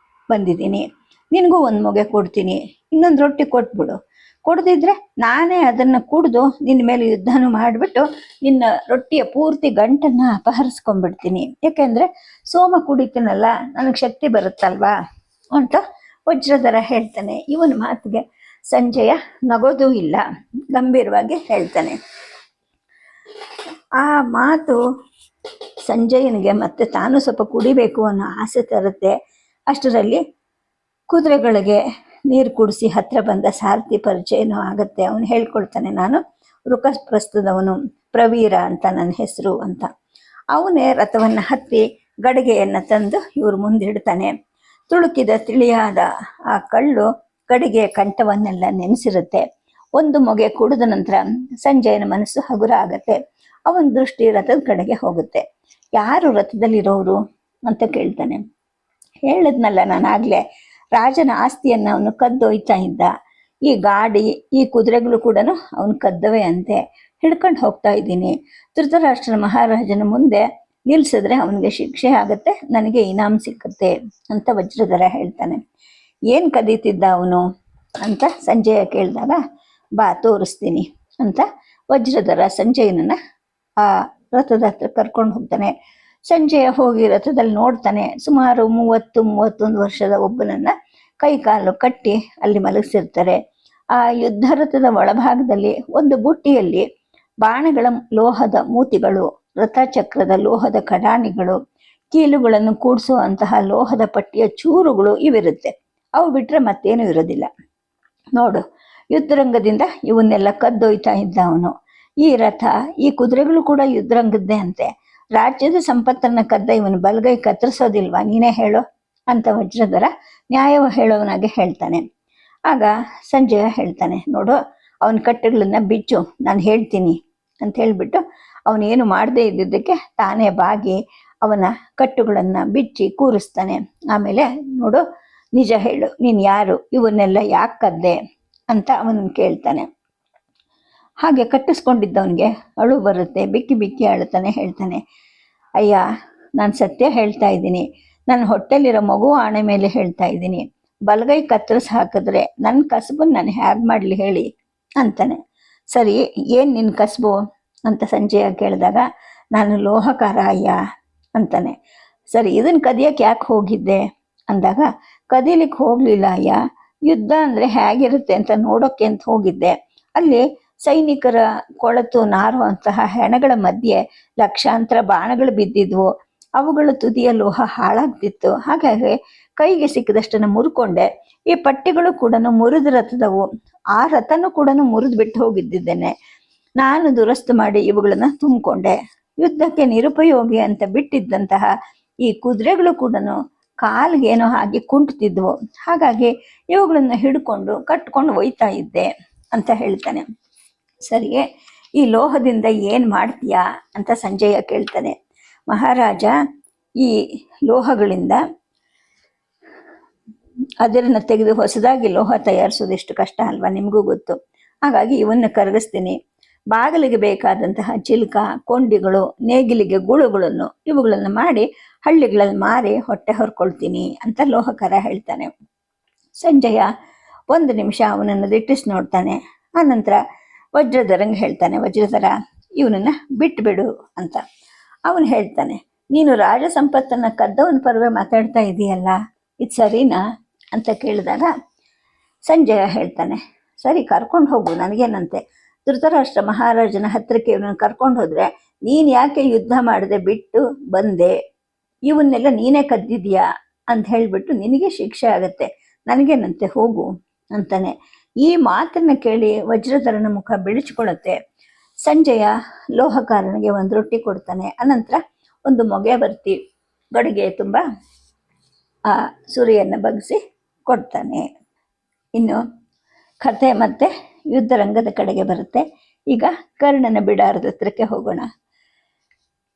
ಬಂದಿದ್ದೀನಿ. ನಿನಗೂ 1 ಮೊಗೆ ಕೊಡ್ತೀನಿ, ಇನ್ನೊಂದು ರೊಟ್ಟಿ ಕೊಟ್ಬಿಡು. ಕೊಡದಿದ್ರೆ ನಾನೇ ಅದನ್ನು ಕುಡಿದು ನಿನ್ನ ಮೇಲೆ ಯುದ್ಧನೂ ಮಾಡಿಬಿಟ್ಟು ನಿನ್ನ ರೊಟ್ಟಿಯ ಪೂರ್ತಿ ಗಂಟನ್ನು ಅಪಹರಿಸ್ಕೊಂಡ್ಬಿಡ್ತೀನಿ. ಯಾಕೆಂದರೆ ಸೋಮ ಕುಡಿತೀನಲ್ಲ, ನನಗೆ ಶಕ್ತಿ ಬರುತ್ತಲ್ವಾ ಅಂತ ವಜ್ರಧರ ಹೇಳ್ತಾನೆ. ಇವನ ಮಾತಿಗೆ ಸಂಜಯ ನಗೋದೂ ಇಲ್ಲ, ಗಂಭೀರವಾಗಿ ಹೇಳ್ತಾನೆ. ಆ ಮಾತು ಸಂಜಯನಿಗೆ ಮತ್ತೆ ತಾನು ಸ್ವಲ್ಪ ಕುಡಿಬೇಕು ಅನ್ನೋ ಆಸೆ ತರುತ್ತೆ. ಅಷ್ಟರಲ್ಲಿ ಕುದುರೆಗಳಿಗೆ ನೀರು ಕುಡಿಸಿ ಹತ್ತಿರ ಬಂದ ಸಾರಥಿ ಪರಿಚಯನೂ ಆಗುತ್ತೆ. ಅವನು ಹೇಳ್ಕೊಳ್ತಾನೆ, ನಾನು ಋಕಪ್ರಸ್ಥದವನು, ಪ್ರವೀರ ಅಂತ ನನ್ನ ಹೆಸರು ಅಂತ. ಅವನೇ ರಥವನ್ನು ಹತ್ತಿ ಗಡಿಗೆಯನ್ನು ತಂದು ಇವ್ರ ಮುಂದಿಡ್ತಾನೆ. ತುಳುಕಿದ ತಿಳಿಯಾದ ಆ ಕಳ್ಳು ಗಡಿಗೆಯ ಕಂಠವನ್ನೆಲ್ಲ ನೆನೆಸಿರುತ್ತೆ. 1 ಮೊಗೆ ಕುಡಿದ ನಂತರ ಸಂಜಯನ ಮನಸ್ಸು ಹಗುರ ಆಗತ್ತೆ. ಅವನ ದೃಷ್ಟಿ ರಥದ ಕಡೆಗೆ ಹೋಗುತ್ತೆ. ಯಾರು ರಥದಲ್ಲಿರೋರು ಅಂತ ಕೇಳ್ತಾನೆ. ಹೇಳಿದ್ನಲ್ಲ ನಾನಾಗಲೇ, ರಾಜನ ಆಸ್ತಿಯನ್ನು ಅವನು ಕದ್ದೊಯ್ತಾ ಇದ್ದ. ಈ ಗಾಡಿ, ಈ ಕುದುರೆಗಳು ಕೂಡ ಅವನು ಕದ್ದವೇ ಅಂತೆ. ಹಿಡ್ಕೊಂಡು ಹೋಗ್ತಾ ಇದ್ದೀನಿ. ಧೃತರಾಷ್ಟ್ರ ಮಹಾರಾಜನ ಮುಂದೆ ನಿಲ್ಸಿದ್ರೆ ಅವನಿಗೆ ಶಿಕ್ಷೆ ಆಗುತ್ತೆ, ನನಗೆ ಇನಾಮ್ ಸಿಕ್ಕತ್ತೆ ಅಂತ ವಜ್ರಧರ ಹೇಳ್ತಾನೆ. ಏನು ಕದೀತಿದ್ದ ಅವನು ಅಂತ ಸಂಜಯ ಕೇಳಿದಾಗ, ಬಾ ತೋರಿಸ್ತೀನಿ ಅಂತ ವಜ್ರಧರ ಸಂಜಯನನ್ನ ಆ ರಥದ ಹತ್ರ ಕರ್ಕೊಂಡು ಹೋಗ್ತಾನೆ. ಸಂಜಯ ಹೋಗಿ ರಥದಲ್ಲಿ ನೋಡ್ತಾನೆ. ಸುಮಾರು 30-31 ವರ್ಷದ ಒಬ್ಬನನ್ನ ಕೈ ಕಾಲು ಕಟ್ಟಿ ಅಲ್ಲಿ ಮಲಗಿಸಿರ್ತಾರೆ. ಆ ಯುದ್ಧ ರಥದ ಒಳಭಾಗದಲ್ಲಿ ಒಂದು ಬುಟ್ಟಿಯಲ್ಲಿ ಬಾಣಗಳ ಲೋಹದ ಮೂತಿಗಳು, ರಥಚಕ್ರದ ಲೋಹದ ಕಡಾಣಿಗಳು, ಕೀಲುಗಳನ್ನು ಕೂಡಿಸುವಂತಹ ಲೋಹದ ಪಟ್ಟಿಯ ಚೂರುಗಳು ಇವಿರುತ್ತೆ. ಅವು ಬಿಟ್ರೆ ಮತ್ತೇನು ಇರೋದಿಲ್ಲ. ನೋಡು, ಯುದ್ಧರಂಗದಿಂದ ಇವನ್ನೆಲ್ಲ ಕದ್ದೊಯ್ತಾ ಇದ್ದ ಅವನು. ಈ ರಥ, ಈ ಕುದುರೆಗಳು ಕೂಡ ಯುದ್ಧರಂಗದ್ದೇ ಅಂತೆ. ರಾಜ್ಯದ ಸಂಪತ್ತನ್ನ ಕದ್ದ ಇವನು ಬಲಗೈ ಕತ್ತರಿಸೋದಿಲ್ವಾ, ನೀನೇ ಹೇಳು ಅಂತ ವಜ್ರಧರ ನ್ಯಾಯವ ಹೇಳೋವನಾಗೆ ಹೇಳ್ತಾನೆ. ಆಗ ಸಂಜಯ ಹೇಳ್ತಾನೆ, ನೋಡು ಅವನ ಕಟ್ಟುಗಳನ್ನ ಬಿಚ್ಚು, ನಾನು ಹೇಳ್ತೀನಿ ಅಂತ ಹೇಳ್ಬಿಟ್ಟು ಅವನೇನು ಮಾಡದೇ ಇದ್ದಿದ್ದಕ್ಕೆ ತಾನೇ ಬಾಗಿ ಅವನ ಕಟ್ಟುಗಳನ್ನ ಬಿಚ್ಚಿ ಕೂರಿಸ್ತಾನೆ. ಆಮೇಲೆ ನೋಡು ನಿಜ ಹೇಳು, ನೀನು ಯಾರು, ಇವನ್ನೆಲ್ಲ ಯಾಕೆ ಕದ್ದೆ ಅಂತ ಅವನನ್ನು ಕೇಳ್ತಾನೆ. ಹಾಗೆ ಕಟ್ಟಿಸ್ಕೊಂಡಿದ್ದವನಿಗೆ ಅಳು ಬರುತ್ತೆ, ಬಿಕ್ಕಿ ಬಿಕ್ಕಿ ಅಳುತ್ತಾನೆ. ಹೇಳ್ತಾನೆ, ಅಯ್ಯ ನಾನು ಸತ್ಯ ಹೇಳ್ತಾ ಇದ್ದೀನಿ, ನನ್ನ ಹೊಟ್ಟೆಲಿರೋ ಮಗು ಆಣೆ ಮೇಲೆ ಹೇಳ್ತಾ ಇದ್ದೀನಿ, ಬಲಗೈ ಕತ್ತರಿಸಿ ಹಾಕಿದ್ರೆ ನನ್ನ ಕಸಬನ್ನು ನಾನು ಹೇಗೆ ಮಾಡಲಿ ಹೇಳಿ ಅಂತಾನೆ. ಸರಿ, ಏನು ನಿನ್ನ ಕಸಬು ಅಂತ ಸಂಜಯ ಕೇಳಿದಾಗ, ನಾನು ಲೋಹಕಾರ ಅಯ್ಯ ಅಂತಾನೆ. ಸರಿ, ಇದನ್ನು ಕದಿಯಕ್ಕೆ ಯಾಕೆ ಹೋಗಿದ್ದೆ ಅಂದಾಗ, ಕದೀಲಿಕ್ಕೆ ಹೋಗಲಿಲ್ಲ ಅಯ್ಯ, ಯುದ್ಧ ಅಂದರೆ ಹೇಗಿರುತ್ತೆ ಅಂತ ನೋಡೋಕ್ಕೆ ಅಂತ ಹೋಗಿದ್ದೆ. ಅಲ್ಲಿ ಸೈನಿಕರ ಕೊಳತು ನಾರುವಂತಹ ಹೆಣಗಳ ಮಧ್ಯೆ ಲಕ್ಷಾಂತರ ಬಾಣಗಳು ಬಿದ್ದಿದ್ವು, ಅವುಗಳ ತುದಿಯ ಲೋಹ ಹಾಳಾಗ್ತಿತ್ತು. ಹಾಗಾಗಿ ಕೈಗೆ ಸಿಕ್ಕಿದಷ್ಟನ್ನು ಮುರ್ಕೊಂಡೆ. ಈ ಪಟ್ಟಿಗಳು ಕೂಡ ಮುರಿದ ರಥದವು, ಆ ರಥನೂ ಕೂಡ ಮುರಿದು ಬಿಟ್ಟು ಹೋಗಿದ್ದೇನೆ. ನಾನು ದುರಸ್ತು ಮಾಡಿ ಇವುಗಳನ್ನ ತುಂಬಿಕೊಂಡೆ. ಯುದ್ಧಕ್ಕೆ ನಿರುಪಯೋಗಿ ಅಂತ ಬಿಟ್ಟಿದ್ದಂತಹ ಈ ಕುದುರೆಗಳು ಕೂಡ ಕಾಲ್ಗೇನೋ ಹಾಗೆ ಕುಂಟ್ತಿದ್ವು, ಹಾಗಾಗಿ ಇವುಗಳನ್ನ ಹಿಡ್ಕೊಂಡು ಕಟ್ಕೊಂಡು ಒಯ್ತಾ ಇದ್ದೆ ಅಂತ ಹೇಳ್ತಾನೆ. ಸರಿಯೇ, ಈ ಲೋಹದಿಂದ ಏನು ಮಾಡ್ತೀಯಾ ಅಂತ ಸಂಜಯ ಕೇಳ್ತಾನೆ. ಮಹಾರಾಜ, ಈ ಲೋಹಗಳಿಂದ ಅದನ್ನು ತೆಗೆದು ಹೊಸದಾಗಿ ಲೋಹ ತಯಾರಿಸೋದು ಎಷ್ಟು ಕಷ್ಟ ಅಲ್ವಾ, ನಿಮಗೂ ಗೊತ್ತು. ಹಾಗಾಗಿ ಇವನ್ನು ಕರಗಿಸ್ತೀನಿ. ಬಾಗಿಲಿಗೆ ಬೇಕಾದಂತಹ ಚಿಲ್ಕ, ಕೊಂಡಿಗಳು, ನೇಗಿಲಿಗೆ ಗುಳುಗಳನ್ನು ಇವುಗಳನ್ನು ಮಾಡಿ ಹಳ್ಳಿಗಳಲ್ಲಿ ಮಾರಿ ಹೊಟ್ಟೆ ಹೊರ್ಕೊಳ್ತೀನಿ ಅಂತ ಲೋಹಕರ ಹೇಳ್ತಾನೆ. ಸಂಜಯ ಒಂದು ನಿಮಿಷ ಅವನನ್ನು ದಿಟ್ಟಿಸಿ ನೋಡ್ತಾನೆ. ಆನಂತರ ವಜ್ರಧರಂಗೆ ಹೇಳ್ತಾನೆ, ವಜ್ರಧರ ಇವನನ್ನು ಬಿಟ್ಟುಬಿಡು ಅಂತ. ಅವನು ಹೇಳ್ತಾನೆ, ನೀನು ರಾಜ ಸಂಪತ್ತನ್ನು ಕದ್ದವನ ಪರವೇ ಮಾತಾಡ್ತಾ ಇದೆಯಲ್ಲ, ಇದು ಸರಿನಾ ಅಂತ ಕೇಳಿದಾಗ ಸಂಜಯ ಹೇಳ್ತಾನೆ, ಸರಿ ಕರ್ಕೊಂಡು ಹೋಗು, ನನಗೇನಂತೆ. ಧೃತರಾಷ್ಟ್ರ ಮಹಾರಾಜನ ಹತ್ತಿರಕ್ಕೆ ಇವನನ್ನು ಕರ್ಕೊಂಡು ಹೋದರೆ ನೀನು ಯಾಕೆ ಯುದ್ಧ ಮಾಡದೆ ಬಿಟ್ಟು ಬಂದೆ, ಇವನ್ನೆಲ್ಲ ನೀನೇ ಕದ್ದಿದ್ಯಾ ಅಂತ ಹೇಳಿಬಿಟ್ಟು ನಿನಗೆ ಶಿಕ್ಷೆ ಆಗುತ್ತೆ, ನನಗೇನಂತೆ, ಹೋಗು ಅಂತಾನೆ. ಈ ಮಾತನ್ನ ಕೇಳಿ ವಜ್ರಧರನ ಮುಖ ಬಿಳಿಸ್ಕೊಳ್ಳುತ್ತೆ. ಸಂಜಯ ಲೋಹಕಾರನಿಗೆ ಒಂದು ರೊಟ್ಟಿ ಕೊಡ್ತಾನೆ. ಅನಂತರ ಒಂದು ಮೊಗೆ ಬರ್ತಿ ಗಡಿಗೆ ತುಂಬ ಆ ಸುರಿಯನ್ನು ಬಗ್ಗಿಸಿ ಕೊಡ್ತಾನೆ. ಇನ್ನು ಕಥೆ ಮತ್ತೆ ಯುದ್ಧರಂಗದ ಕಡೆಗೆ ಬರುತ್ತೆ. ಈಗ ಕರ್ಣನ ಬಿಡಾರದ ಹತ್ರಕ್ಕೆ ಹೋಗೋಣ.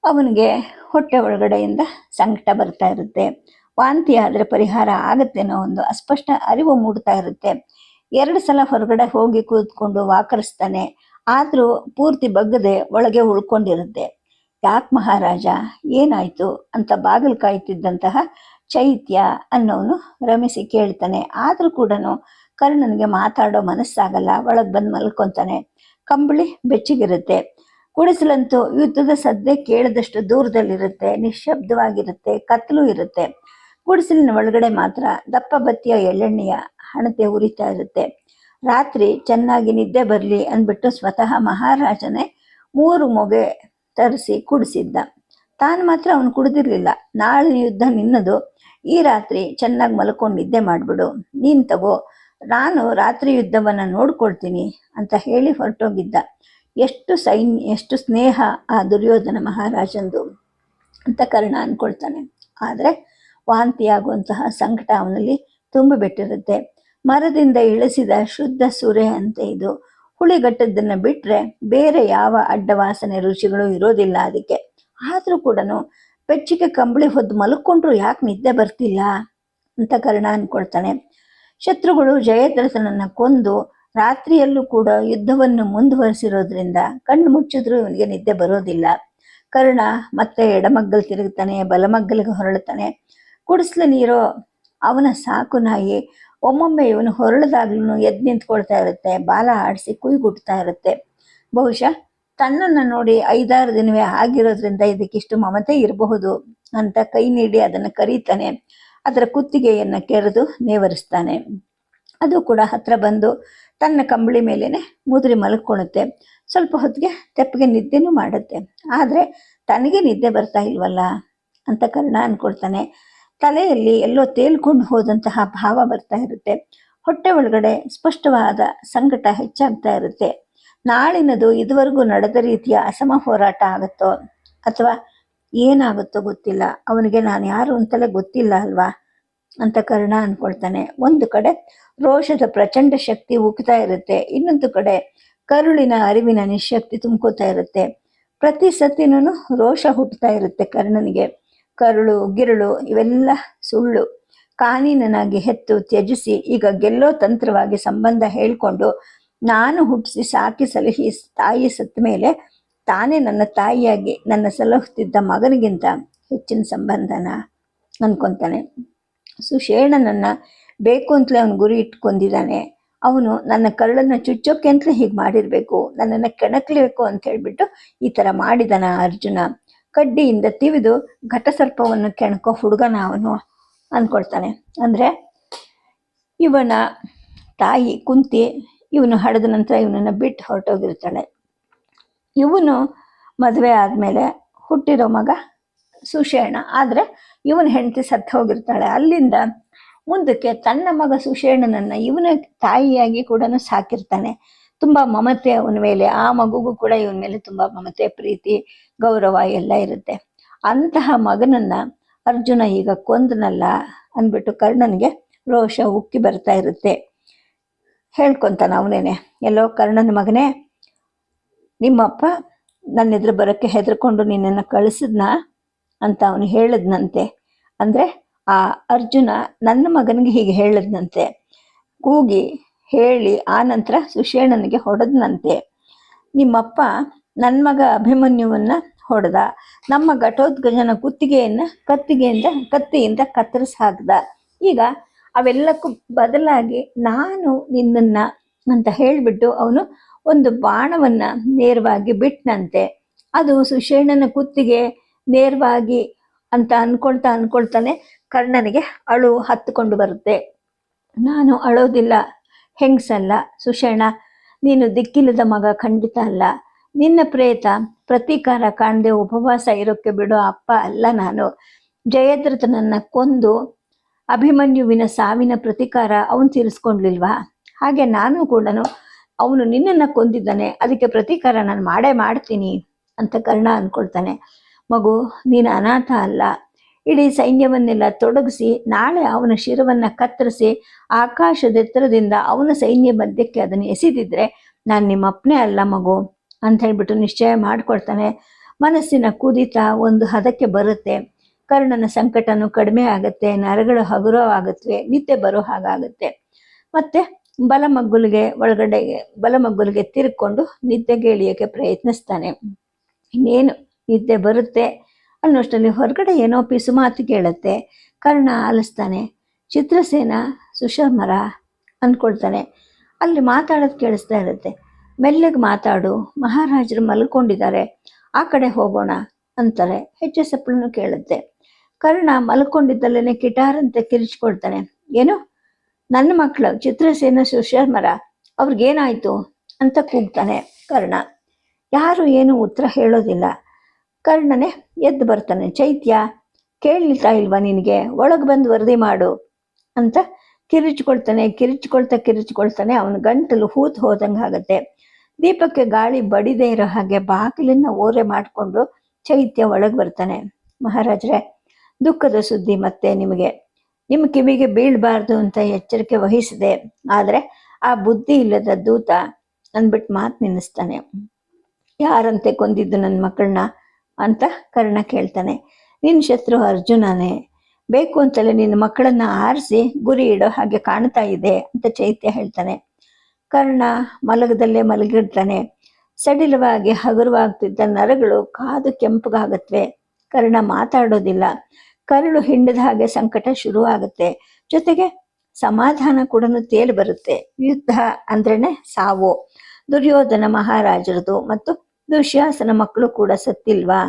ಅವನಿಗೆ ಹೊಟ್ಟೆ ಒಳಗಡೆಯಿಂದ ಸಂಕಟ ಬರ್ತಾ ಇರುತ್ತೆ. ವಾಂತಿ ಆದರೆ ಪರಿಹಾರ ಆಗುತ್ತೇನೋ ಒಂದು ಅಸ್ಪಷ್ಟ ಅರಿವು ಮೂಡ್ತಾ ಇರುತ್ತೆ. 2 ಸಲ ಹೊರಗಡೆ ಹೋಗಿ ಕೂತ್ಕೊಂಡು ವಾಕರಿಸ್ತಾನೆ. ಆದರೂ ಪೂರ್ತಿ ಬಗ್ಗದೆ ಒಳಗೆ ಉಳ್ಕೊಂಡಿರುತ್ತೆ. ಯಾಕೆ ಮಹಾರಾಜ, ಏನಾಯ್ತು ಅಂತ ಬಾಗಿಲು ಕಾಯ್ತಿದ್ದಂತಹ ಚೈತ್ಯ ಅನ್ನೋನು ರಮಿಸಿ ಕೇಳ್ತಾನೆ. ಆದರೂ ಕೂಡ ಕರ್ಣನಿಗೆ ಮಾತಾಡೋ ಮನಸ್ಸಾಗಲ್ಲ. ಒಳಗೆ ಬಂದು ಮಲ್ಕೊತಾನೆ. ಕಂಬಳಿ ಬೆಚ್ಚಗಿರುತ್ತೆ. ಗುಡಿಸಲಂತೂ ಯುದ್ಧದ ಸದ್ದೆ ಕೇಳಿದಷ್ಟು ದೂರದಲ್ಲಿರುತ್ತೆ, ನಿಶ್ಶಬ್ದವಾಗಿರುತ್ತೆ, ಕತ್ತಲು ಇರುತ್ತೆ. ಗುಡಿಸಲಿನ ಒಳಗಡೆ ಮಾತ್ರ ದಪ್ಪ ಬತ್ತಿಯ ಎಳ್ಳೆಣ್ಣೆಯ ಹಣತೆ ಉರಿತಾ ಇರುತ್ತೆ. ರಾತ್ರಿ ಚೆನ್ನಾಗಿ ನಿದ್ದೆ ಬರಲಿ ಅಂದ್ಬಿಟ್ಟು ಸ್ವತಃ ಮಹಾರಾಜನೇ 3 ಮೊಗೆ ತರಿಸಿ ಕುಡಿಸಿದ್ದ. ತಾನು ಮಾತ್ರ ಅವನು ಕುಡಿದಿರ್ಲಿಲ್ಲ. ನಾಳೆ ಯುದ್ಧ ನಿನ್ನದು, ಈ ರಾತ್ರಿ ಚೆನ್ನಾಗಿ ಮಲ್ಕೊಂಡು ನಿದ್ದೆ ಮಾಡಿಬಿಡು, ನೀನು ತಗೋ, ನಾನು ರಾತ್ರಿ ಯುದ್ಧವನ್ನು ನೋಡ್ಕೊಳ್ತೀನಿ ಅಂತ ಹೇಳಿ ಹೊರಟೋಗಿದ್ದ. ಎಷ್ಟು ಸ್ನೇಹ ಆ ದುರ್ಯೋಧನ ಮಹಾರಾಜಂದು ಅಂತ ಕರ್ಣ ಅಂದ್ಕೊಳ್ತಾನೆ. ಆದರೆ ವಾಂತಿಯಾಗುವಂತಹ ಸಂಕಟ ಅವನಲ್ಲಿ ತುಂಬಿಬಿಟ್ಟಿರುತ್ತೆ. ಮರದಿಂದ ಇಳಿಸಿದ ಶುದ್ಧ ಸುರೆ ಅಂತ ಇದು. ಹುಳಿಗಟ್ಟದ್ದನ್ನು ಬಿಟ್ಟರೆ ಬೇರೆ ಯಾವ ಅಡ್ಡವಾಸನೆ ರುಚಿಗಳು ಇರೋದಿಲ್ಲ ಅದಕ್ಕೆ. ಆದರೂ ಕೂಡ ಬೆಚ್ಚಿಗೆ ಕಂಬಳಿ ಹೊದ್ದು ಮಲ್ಕೊಂಡ್ರು ಯಾಕೆ ನಿದ್ದೆ ಬರ್ತಿಲ್ಲ ಅಂತ ಕರ್ಣ ಅಂದ್ಕೊಳ್ತಾನೆ. ಶತ್ರುಗಳು ಜಯದ್ರಥನನ್ನು ಕೊಂದು ರಾತ್ರಿಯಲ್ಲೂ ಕೂಡ ಯುದ್ಧವನ್ನು ಮುಂದುವರಿಸಿರೋದ್ರಿಂದ ಕಣ್ಣು ಮುಚ್ಚಿದ್ರೂ ಇವನಿಗೆ ನಿದ್ದೆ ಬರೋದಿಲ್ಲ. ಕರ್ಣ ಮತ್ತೆ ಎಡಮಗ್ಗಲು ತಿರುಗ್ತಾನೆ, ಬಲಮಗ್ಗಲಿಗೆ ಹೊರಳ್ತಾನೆ. ಗುಡಿಸ್ಲಲ್ಲಿರೋ ಅವನ ಸಾಕು ನಾಯಿ ಒಮ್ಮೊಮ್ಮೆ ಇವನು ಹೊರಳದಾಗ್ಲೂ ಎದ್ದು ನಿಂತ್ಕೊಳ್ತಾ ಇರುತ್ತೆ, ಬಾಲ ಆಡಿಸಿ ಕುಯ್ಗುಟ್ತಾ ಇರುತ್ತೆ. ಬಹುಶಃ ತನ್ನನ್ನು ನೋಡಿ 5-6 ದಿನವೇ ಆಗಿರೋದ್ರಿಂದ ಇದಕ್ಕಿಷ್ಟು ಮಮತೆ ಇರಬಹುದು ಅಂತ ಕೈ ನೀಡಿ ಅದನ್ನು ಕರೀತಾನೆ. ಅದರ ಕುತ್ತಿಗೆಯನ್ನು ಕೆರೆದು ನೇವರಿಸ್ತಾನೆ. ಅದು ಕೂಡ ಹತ್ರ ಬಂದು ತನ್ನ ಕಂಬಳಿ ಮೇಲೇನೆ ಮುದುರಿ ಮಲ್ಕೊಳ್ಳುತ್ತೆ. ಸ್ವಲ್ಪ ಹೊತ್ತಿಗೆ ತೆಪ್ಪಗೆ ನಿದ್ದೆನೂ ಮಾಡುತ್ತೆ. ಆದರೆ ತನಗೆ ನಿದ್ದೆ ಬರ್ತಾ ಇಲ್ವಲ್ಲ ಅಂತ ಕರ್ಣ ಅಂದ್ಕೊಳ್ತಾನೆ. ತಲೆಯಲ್ಲಿ ಎಲ್ಲೋ ತೇಲ್ಕೊಂಡು ಹೋದಂತಹ ಭಾವ ಬರ್ತಾ ಇರುತ್ತೆ. ಹೊಟ್ಟೆ ಒಳಗಡೆ ಸ್ಪಷ್ಟವಾದ ಸಂಕಟ ಹೆಚ್ಚಾಗ್ತಾ ಇರುತ್ತೆ. ನಾಳಿನದು ಇದುವರೆಗೂ ನಡೆದ ರೀತಿಯ ಅಸಮ ಹೋರಾಟ ಆಗುತ್ತೋ ಅಥವಾ ಏನಾಗುತ್ತೋ ಗೊತ್ತಿಲ್ಲ, ಅವನಿಗೆ ನಾನು ಯಾರು ಅಂತಲೇ ಗೊತ್ತಿಲ್ಲ ಅಲ್ವಾ ಅಂತ ಕರ್ಣ ಅನ್ಕೊಳ್ತಾನೆ. ಒಂದು ಕಡೆ ರೋಷದ ಪ್ರಚಂಡ ಶಕ್ತಿ ಉಕ್ತಾ ಇರುತ್ತೆ, ಇನ್ನೊಂದು ಕಡೆ ಕರುಳಿನ ಅರಿವಿನ ನಿಶಕ್ತಿ ತುಂಬ್ಕೋತಾ ಇರುತ್ತೆ. ಪ್ರತಿ ಸತಿನೂ ರೋಷ ಹುಟ್ಟುತ್ತಾ ಇರುತ್ತೆ ಕರ್ಣನಿಗೆ. ಕರುಳು ಗಿರುಳು ಇವೆಲ್ಲ ಸುಳ್ಳು, ಕಾನೀನನಾಗಿ ಹೆತ್ತು ತ್ಯಜಿಸಿ ಈಗ ಗೆಲ್ಲೋ ತಂತ್ರವಾಗಿ ಸಂಬಂಧ ಹೇಳ್ಕೊಂಡು ನಾನು ಹುಟ್ಟಿಸಿ ಸಾಕಿ ಸಲಹಿ ತಾಯಿ ಸತ್ತ ಮೇಲೆ ತಾನೇ ನನ್ನ ತಾಯಿಯಾಗಿ ನನ್ನ ಸಲಹುತ್ತಿದ್ದ ಮಗನಿಗಿಂತ ಹೆಚ್ಚಿನ ಸಂಬಂಧನ ಅನ್ಕೊತಾನೆ. ಸುಷೇಣನನ್ನ ಬೇಕು ಅಂತಲೇ ಅವನು ಗುರಿ ಇಟ್ಕೊಂಡಿದ್ದಾನೆ. ಅವನು ನನ್ನ ಕರುಳನ್ನು ಚುಚ್ಚೋಕೆ ಅಂತಲೇ ಹೀಗೆ ಮಾಡಿರಬೇಕು, ನನ್ನನ್ನು ಕೆಣಕ್ಲೇಬೇಕು ಅಂತ ಹೇಳ್ಬಿಟ್ಟು ಈ ಥರ ಮಾಡಿದಾನ ಅರ್ಜುನ. ಕಡ್ಡಿಯಿಂದ ತಿವಿದು ಘಟಸರ್ಪವನ್ನು ಕೆಣಕೋ ಹುಡುಗನ ಅವನು ಅಂದ್ಕೊಳ್ತಾನೆ. ಅಂದರೆ ಇವನ ತಾಯಿ ಕುಂತಿ ಇವನು ಹಡೆದ ನಂತರ ಇವನನ್ನು ಬಿಟ್ಟು ಹೊರಟೋಗಿರ್ತಾಳೆ. ಇವನು ಮದುವೆ ಆದಮೇಲೆ ಹುಟ್ಟಿರೋ ಮಗ ಸುಷೇಣ, ಆದರೆ ಇವನ ಹೆಂಡತಿ ಸತ್ತು ಹೋಗಿರ್ತಾಳೆ. ಅಲ್ಲಿಂದ ಮುಂದಕ್ಕೆ ತನ್ನ ಮಗ ಸುಷೇಣನನ್ನು ಇವನ ತಾಯಿಯಾಗಿ ಕೂಡ ಸಾಕಿರ್ತಾನೆ. ತುಂಬ ಮಮತೆ ಅವನ ಮೇಲೆ, ಆ ಮಗುಗೂ ಕೂಡ ಇವನ ಮೇಲೆ ತುಂಬ ಮಮತೆ, ಪ್ರೀತಿ, ಗೌರವ ಎಲ್ಲ ಇರುತ್ತೆ. ಅಂತಹ ಮಗನನ್ನ ಅರ್ಜುನ ಈಗ ಕೊಂದನಲ್ಲ ಅಂದ್ಬಿಟ್ಟು ಕರ್ಣನಿಗೆ ರೋಷ ಉಕ್ಕಿ ಬರ್ತಾ ಇರುತ್ತೆ. ಹೇಳ್ಕೊತಾನ ಅವನೇನೆ, ಎಲ್ಲೋ ಕರ್ಣನ ಮಗನೇ, ನಿಮ್ಮಪ್ಪ ನನ್ನ ಎದುರು ಬರೋಕ್ಕೆ ಹೆದರ್ಕೊಂಡು ನಿನ್ನನ್ನು ಕಳಿಸಿದ್ನ ಅಂತ ಅವನು ಹೇಳಿದ್ನಂತೆ. ಅಂದರೆ ಆ ಅರ್ಜುನ ನನ್ನ ಮಗನಿಗೆ ಹೀಗೆ ಹೇಳಿದ್ನಂತೆ, ಕೂಗಿ ಹೇಳಿ ಆ ನಂತರ ಸುಷೇಣನಿಗೆ ಹೊಡೆದ್ನಂತೆ. ನಿಮ್ಮಪ್ಪ ನನ್ನ ಮಗ ಅಭಿಮನ್ಯುವನ್ನು ಹೊಡೆದ, ನಮ್ಮ ಘಟೋತ್ಕಜನ ಕುತ್ತಿಗೆಯನ್ನು ಕತ್ತಿಯಿಂದ ಕತ್ತರಿಸಿ ಹಾಕ್ದ. ಈಗ ಅವೆಲ್ಲಕ್ಕೂ ಬದಲಾಗಿ ನಾನು ನಿನ್ನನ್ನ ಅಂತ ಹೇಳಿಬಿಟ್ಟು ಅವನು ಒಂದು ಬಾಣವನ್ನು ನೇರವಾಗಿ ಬಿಟ್ಟನಂತೆ. ಅದು ಸುಷೇಣನ ಕುತ್ತಿಗೆ ನೇರವಾಗಿ ಅಂತ ಅನ್ಕೊಳ್ತಾನೆ ಕರ್ಣನಿಗೆ ಅಳು ಹತ್ತುಕೊಂಡು ಬರುತ್ತೆ. ನಾನು ಅಳೋದಿಲ್ಲ, ಹೆಂಗಸಲ್ಲ ಸುಷೇಣ, ನೀನು ದಿಕ್ಕಿಲ್ಲದ ಮಗ ಖಂಡಿತ ಅಲ್ಲ. ನಿನ್ನ ಪ್ರೇತ ಪ್ರತೀಕಾರ ಕಾಣದೆ ಉಪವಾಸ ಇರೋಕ್ಕೆ ಬಿಡೋ ಅಪ್ಪ ಅಲ್ಲ ನಾನು. ಜಯದ್ರಥನನ್ನ ಕೊಂದು ಅಭಿಮನ್ಯುವಿನ ಸಾವಿನ ಪ್ರತೀಕಾರ ಅವನು ತೀರಿಸ್ಕೊಂಡ್ಲಿಲ್ವಾ? ಹಾಗೆ ನಾನು ಕೂಡ ಅವನು ನಿನ್ನನ್ನು ಕೊಂದಿದ್ದಾನೆ, ಅದಕ್ಕೆ ಪ್ರತೀಕಾರ ನಾನು ಮಾಡೇ ಮಾಡ್ತೀನಿ ಅಂತ ಕರ್ಣ ಅಂದ್ಕೊಳ್ತಾನೆ. ಮಗು, ನೀನು ಅನಾಥ ಅಲ್ಲ. ಇಡೀ ಸೈನ್ಯವನ್ನೆಲ್ಲ ತೊಡಗಿಸಿ ನಾಳೆ ಅವನ ಶಿರವನ್ನು ಕತ್ತರಿಸಿ ಆಕಾಶದೆತ್ತರದಿಂದ ಅವನ ಸೈನ್ಯ ಮಧ್ಯಕ್ಕೆ ಅದನ್ನು ಎಸೆದಿದ್ರೆ ನಾನು ನಿಮ್ಮ ಅಪ್ಪನೇ ಅಲ್ಲ ಮಗು ಅಂತ ಹೇಳ್ಬಿಟ್ಟು ನಿಶ್ಚಯ ಮಾಡ್ಕೊಳ್ತಾನೆ. ಮನಸ್ಸಿನ ಕುದಿತ ಒಂದು ಹದಕ್ಕೆ ಬರುತ್ತೆ. ಕರ್ಣನ ಸಂಕಟನೂ ಕಡಿಮೆ ಆಗುತ್ತೆ, ನರಗಳು ಹಗುರವಾಗುತ್ತವೆ, ನಿದ್ದೆ ಬರೋ ಹಾಗಾಗುತ್ತೆ. ಮತ್ತೆ ಬಲಮಗ್ಗುಲಿಗೆ ತಿರ್ಕೊಂಡು ನಿದ್ದೆಗೆ ಇಳಿಯೋಕ್ಕೆ ಪ್ರಯತ್ನಿಸ್ತಾನೆ. ಇನ್ನೇನು ನಿದ್ದೆ ಬರುತ್ತೆ ಅನ್ನೋಷ್ಟರಲ್ಲಿ ಹೊರಗಡೆ ಏನೋ ಪಿಸು ಮಾತು ಕೇಳುತ್ತೆ. ಕರ್ಣ ಆಲಿಸ್ತಾನೆ. ಚಿತ್ರಸೇನ ಸುಶರ್ಮರ ಅಂದ್ಕೊಳ್ತಾನೆ. ಅಲ್ಲಿ ಮಾತಾಡೋದು ಕೇಳಿಸ್ತಾ ಇರುತ್ತೆ. ಮೆಲ್ಲಗೆ ಮಾತಾಡು, ಮಹಾರಾಜರು ಮಲ್ಕೊಂಡಿದ್ದಾರೆ, ಆ ಕಡೆ ಹೋಗೋಣ ಅಂತಾರೆ. ಹೆಜ್ಜೆ ಸಪ್ಪಳನ್ನು ಕೇಳುತ್ತೆ. ಕರ್ಣ ಮಲ್ಕೊಂಡಿದ್ದಲ್ಲೇ ಕಿಟಾರಂತೆ ಕಿರಿಚ್ಕೊಳ್ತಾನೆ. ಏನು, ನನ್ನ ಮಕ್ಕಳು ಚಿತ್ರಸೇನ ಸುಶರ್ಮರ, ಅವ್ರಿಗೇನಾಯ್ತು ಅಂತ ಕೂಗ್ತಾನೆ ಕರ್ಣ. ಯಾರು ಏನು ಉತ್ತರ ಹೇಳೋದಿಲ್ಲ. ಕರ್ಣನೇ ಎದ್ದು ಬರ್ತಾನೆ. ಚೈತ್ಯ, ಕೇಳ್ತಾ ಇಲ್ವಾ ನಿನಗೆ? ಒಳಗೆ ಬಂದು ವರದಿ ಮಾಡು ಅಂತ ಕಿರಿಚ್ಕೊಳ್ತಾನೆ. ಅವನ ಗಂಟಲು ಹೂತ್ ಹೋದಂಗೆ ಆಗುತ್ತೆ. ದೀಪಕ್ಕೆ ಗಾಳಿ ಬಡಿದೇ ಇರೋ ಹಾಗೆ ಬಾಗಿಲನ್ನ ಓರೆ ಮಾಡಿಕೊಂಡು ಚೈತ್ಯ ಒಳಗೆ ಬರ್ತಾನೆ. ಮಹಾರಾಜರೇ, ದುಃಖದ ಸುದ್ದಿ ಮತ್ತೆ ನಿಮ್ಮ ಕಿವಿಗೆ ಬೀಳಬಾರ್ದು ಅಂತ ಎಚ್ಚರಿಕೆ ವಹಿಸಿದೆ, ಆದರೆ ಆ ಬುದ್ಧಿ ಇಲ್ಲದ ದೂತ ಅಂದ್ಬಿಟ್ಟು ಮಾತು ನಿಲ್ಲಿಸ್ತಾನೆ. ಯಾರಂತೆ ಕೊಂದಿದ್ದು ನನ್ನ ಮಕ್ಕಳನ್ನ ಅಂತ ಕರ್ಣ ಕೇಳ್ತಾನೆ. ನಿನ್ನ ಶತ್ರು ಅರ್ಜುನನೇ, ಬೇಕು ಅಂತಲೇ ನಿನ್ನ ಮಕ್ಕಳನ್ನ ಆರಿಸಿ ಗುರಿ ಇಡೋ ಹಾಗೆ ಕಾಣ್ತಾ ಇದೆ ಅಂತ ಚೈತ್ಯ ಹೇಳ್ತಾನೆ. ಕರ್ಣ ಮಲಗದಲ್ಲೇ ಮಲಗಿರ್ತಾನೆ. ಸಡಿಲವಾಗಿ ಹಗುರವಾಗ್ತಿದ್ದ ನರಗಳು ಕಾದು ಕೆಂಪಗಾಗತ್ವೆ. ಕರ್ಣ ಮಾತಾಡೋದಿಲ್ಲ. ಕರುಳು ಹಿಂಡದ ಹಾಗೆ ಸಂಕಟ ಶುರುವಾಗುತ್ತೆ. ಜೊತೆಗೆ ಸಮಾಧಾನ ಕೂಡ ತೇಲಿ ಬರುತ್ತೆ. ಯುದ್ಧ ಅಂದ್ರೇನೆ ಸಾವು. ದುರ್ಯೋಧನ ಮಹಾರಾಜರದು ಮತ್ತು ದುಶ್ಯಾಸನ ಮಕ್ಕಳು ಕೂಡ ಸತ್ತಿಲ್ವಾ?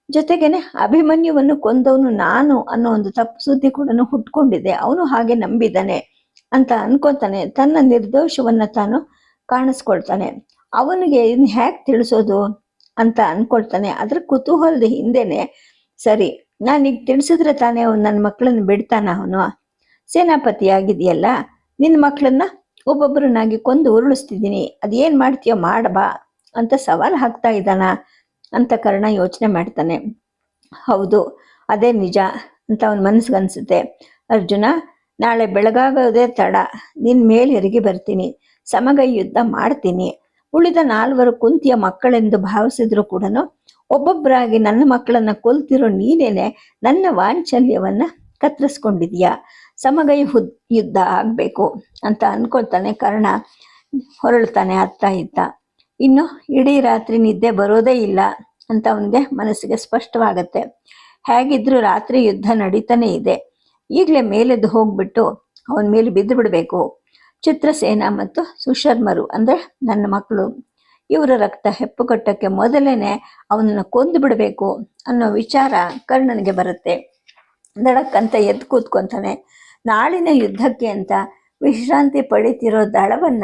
ಜೊತೆಗೇನೆ ಅಭಿಮನ್ಯುವನ್ನು ಕೊಂದವನು ನಾನು ಅನ್ನೋ ಒಂದು ತಪ್ಪು ಸುದ್ದಿ ಕೂಡ ಹುಟ್ಕೊಂಡಿದೆ. ಅವನು ಹಾಗೆ ನಂಬಿದ್ದಾನೆ ಅಂತ ಅನ್ಕೊತಾನೆ. ತನ್ನ ನಿರ್ದೋಷವನ್ನ ತಾನು ಕಾಣಿಸ್ಕೊಳ್ತಾನೆ. ಅವನಿಗೆ ಇನ್ನು ಹೇಗೆ ತಿಳಿಸೋದು ಅಂತ ಅನ್ಕೊಳ್ತಾನೆ. ಅದ್ರ ಕುತೂಹಲದ ಹಿಂದೆನೆ, ಸರಿ ನಾನೀಗ ತಿಳಿಸಿದ್ರೆ ತಾನೇ ಅವನು ನನ್ನ ಮಕ್ಕಳನ್ನ ಬಿಡ್ತಾನ? ಅವನು ಸೇನಾಪತಿ ಆಗಿದೆಯಲ್ಲ, ನಿನ್ನ ಮಕ್ಕಳನ್ನ ಒಬ್ಬೊಬ್ಬರನ್ನಾಗಿ ಕೊಂದು ಉರುಳಿಸ್ತಿದ್ದೀನಿ, ಅದೇನು ಮಾಡ್ತೀಯೋ ಮಾಡಬಾ ಅಂತ ಸವಾಲು ಹಾಕ್ತಾ ಇದ್ದಾನ ಅಂತ ಕರ್ಣ ಯೋಚನೆ ಮಾಡ್ತಾನೆ. ಹೌದು, ಅದೇ ನಿಜ ಅಂತ ಅವನ ಮನಸ್ಸಿಗನ್ಸುತ್ತೆ. ಅರ್ಜುನ, ನಾಳೆ ಬೆಳಗಾಗೋದೇ ತಡ, ನಿನ್ನ ಮೇಲೆ ಹೆರಿಗೆ ಬರ್ತೀನಿ, ಸಮಗೈ ಯುದ್ಧ ಮಾಡ್ತೀನಿ. ಉಳಿದ 4 ಕುಂತಿಯ ಮಕ್ಕಳೆಂದು ಭಾವಿಸಿದ್ರು ಕೂಡ ಒಬ್ಬೊಬ್ಬರಾಗಿ ನನ್ನ ಮಕ್ಕಳನ್ನ ಕೊಲ್ತಿರೋ ನೀನೇನೆ ನನ್ನ ವಾಂಚಲ್ಯವನ್ನ ಕತ್ತರಿಸ್ಕೊಂಡಿದೀಯ. ಸಮಗೈ ಯುದ್ಧ ಆಗ್ಬೇಕು ಅಂತ ಅನ್ಕೊಳ್ತಾನೆ ಕರ್ಣ ಹೊರಳ್ತಾನೆ ಅತ್ತ ಇತ್ತ. ಇನ್ನು ಇಡೀ ರಾತ್ರಿ ನಿದ್ದೆ ಬರೋದೇ ಇಲ್ಲ ಅಂತ ಅವನಿಗೆ ಮನಸ್ಸಿಗೆ ಸ್ಪಷ್ಟವಾಗತ್ತೆ. ಹೇಗಿದ್ರು ರಾತ್ರಿ ಯುದ್ಧ ನಡೀತಾನೆ ಇದೆ. ಈಗಲೇ ಮೇಲೆದ್ದು ಹೋಗ್ಬಿಟ್ಟು ಅವನ ಮೇಲೆ ಬಿದ್ದು ಬಿಡಬೇಕು. ಚಿತ್ರಸೇನ ಮತ್ತು ಸುಶರ್ಮರು ಅಂದ್ರೆ ನನ್ನ ಮಕ್ಕಳು, ಇವರ ರಕ್ತ ಹೆಪ್ಪುಗಟ್ಟಕ್ಕೆ ಮೊದಲೇನೆ ಅವನನ್ನು ಕೊಂದು ಬಿಡಬೇಕು ಅನ್ನೋ ವಿಚಾರ ಕರ್ಣನಿಗೆ ಬರುತ್ತೆ. ದಡಕ್ಕಂತ ಎದ್ದು ಕೂತ್ಕೊಂತಾನೆ. ನಾಳಿನ ಯುದ್ಧಕ್ಕೆ ಅಂತ ವಿಶ್ರಾಂತಿ ಪಡಿತಿರೋ ದಳವನ್ನ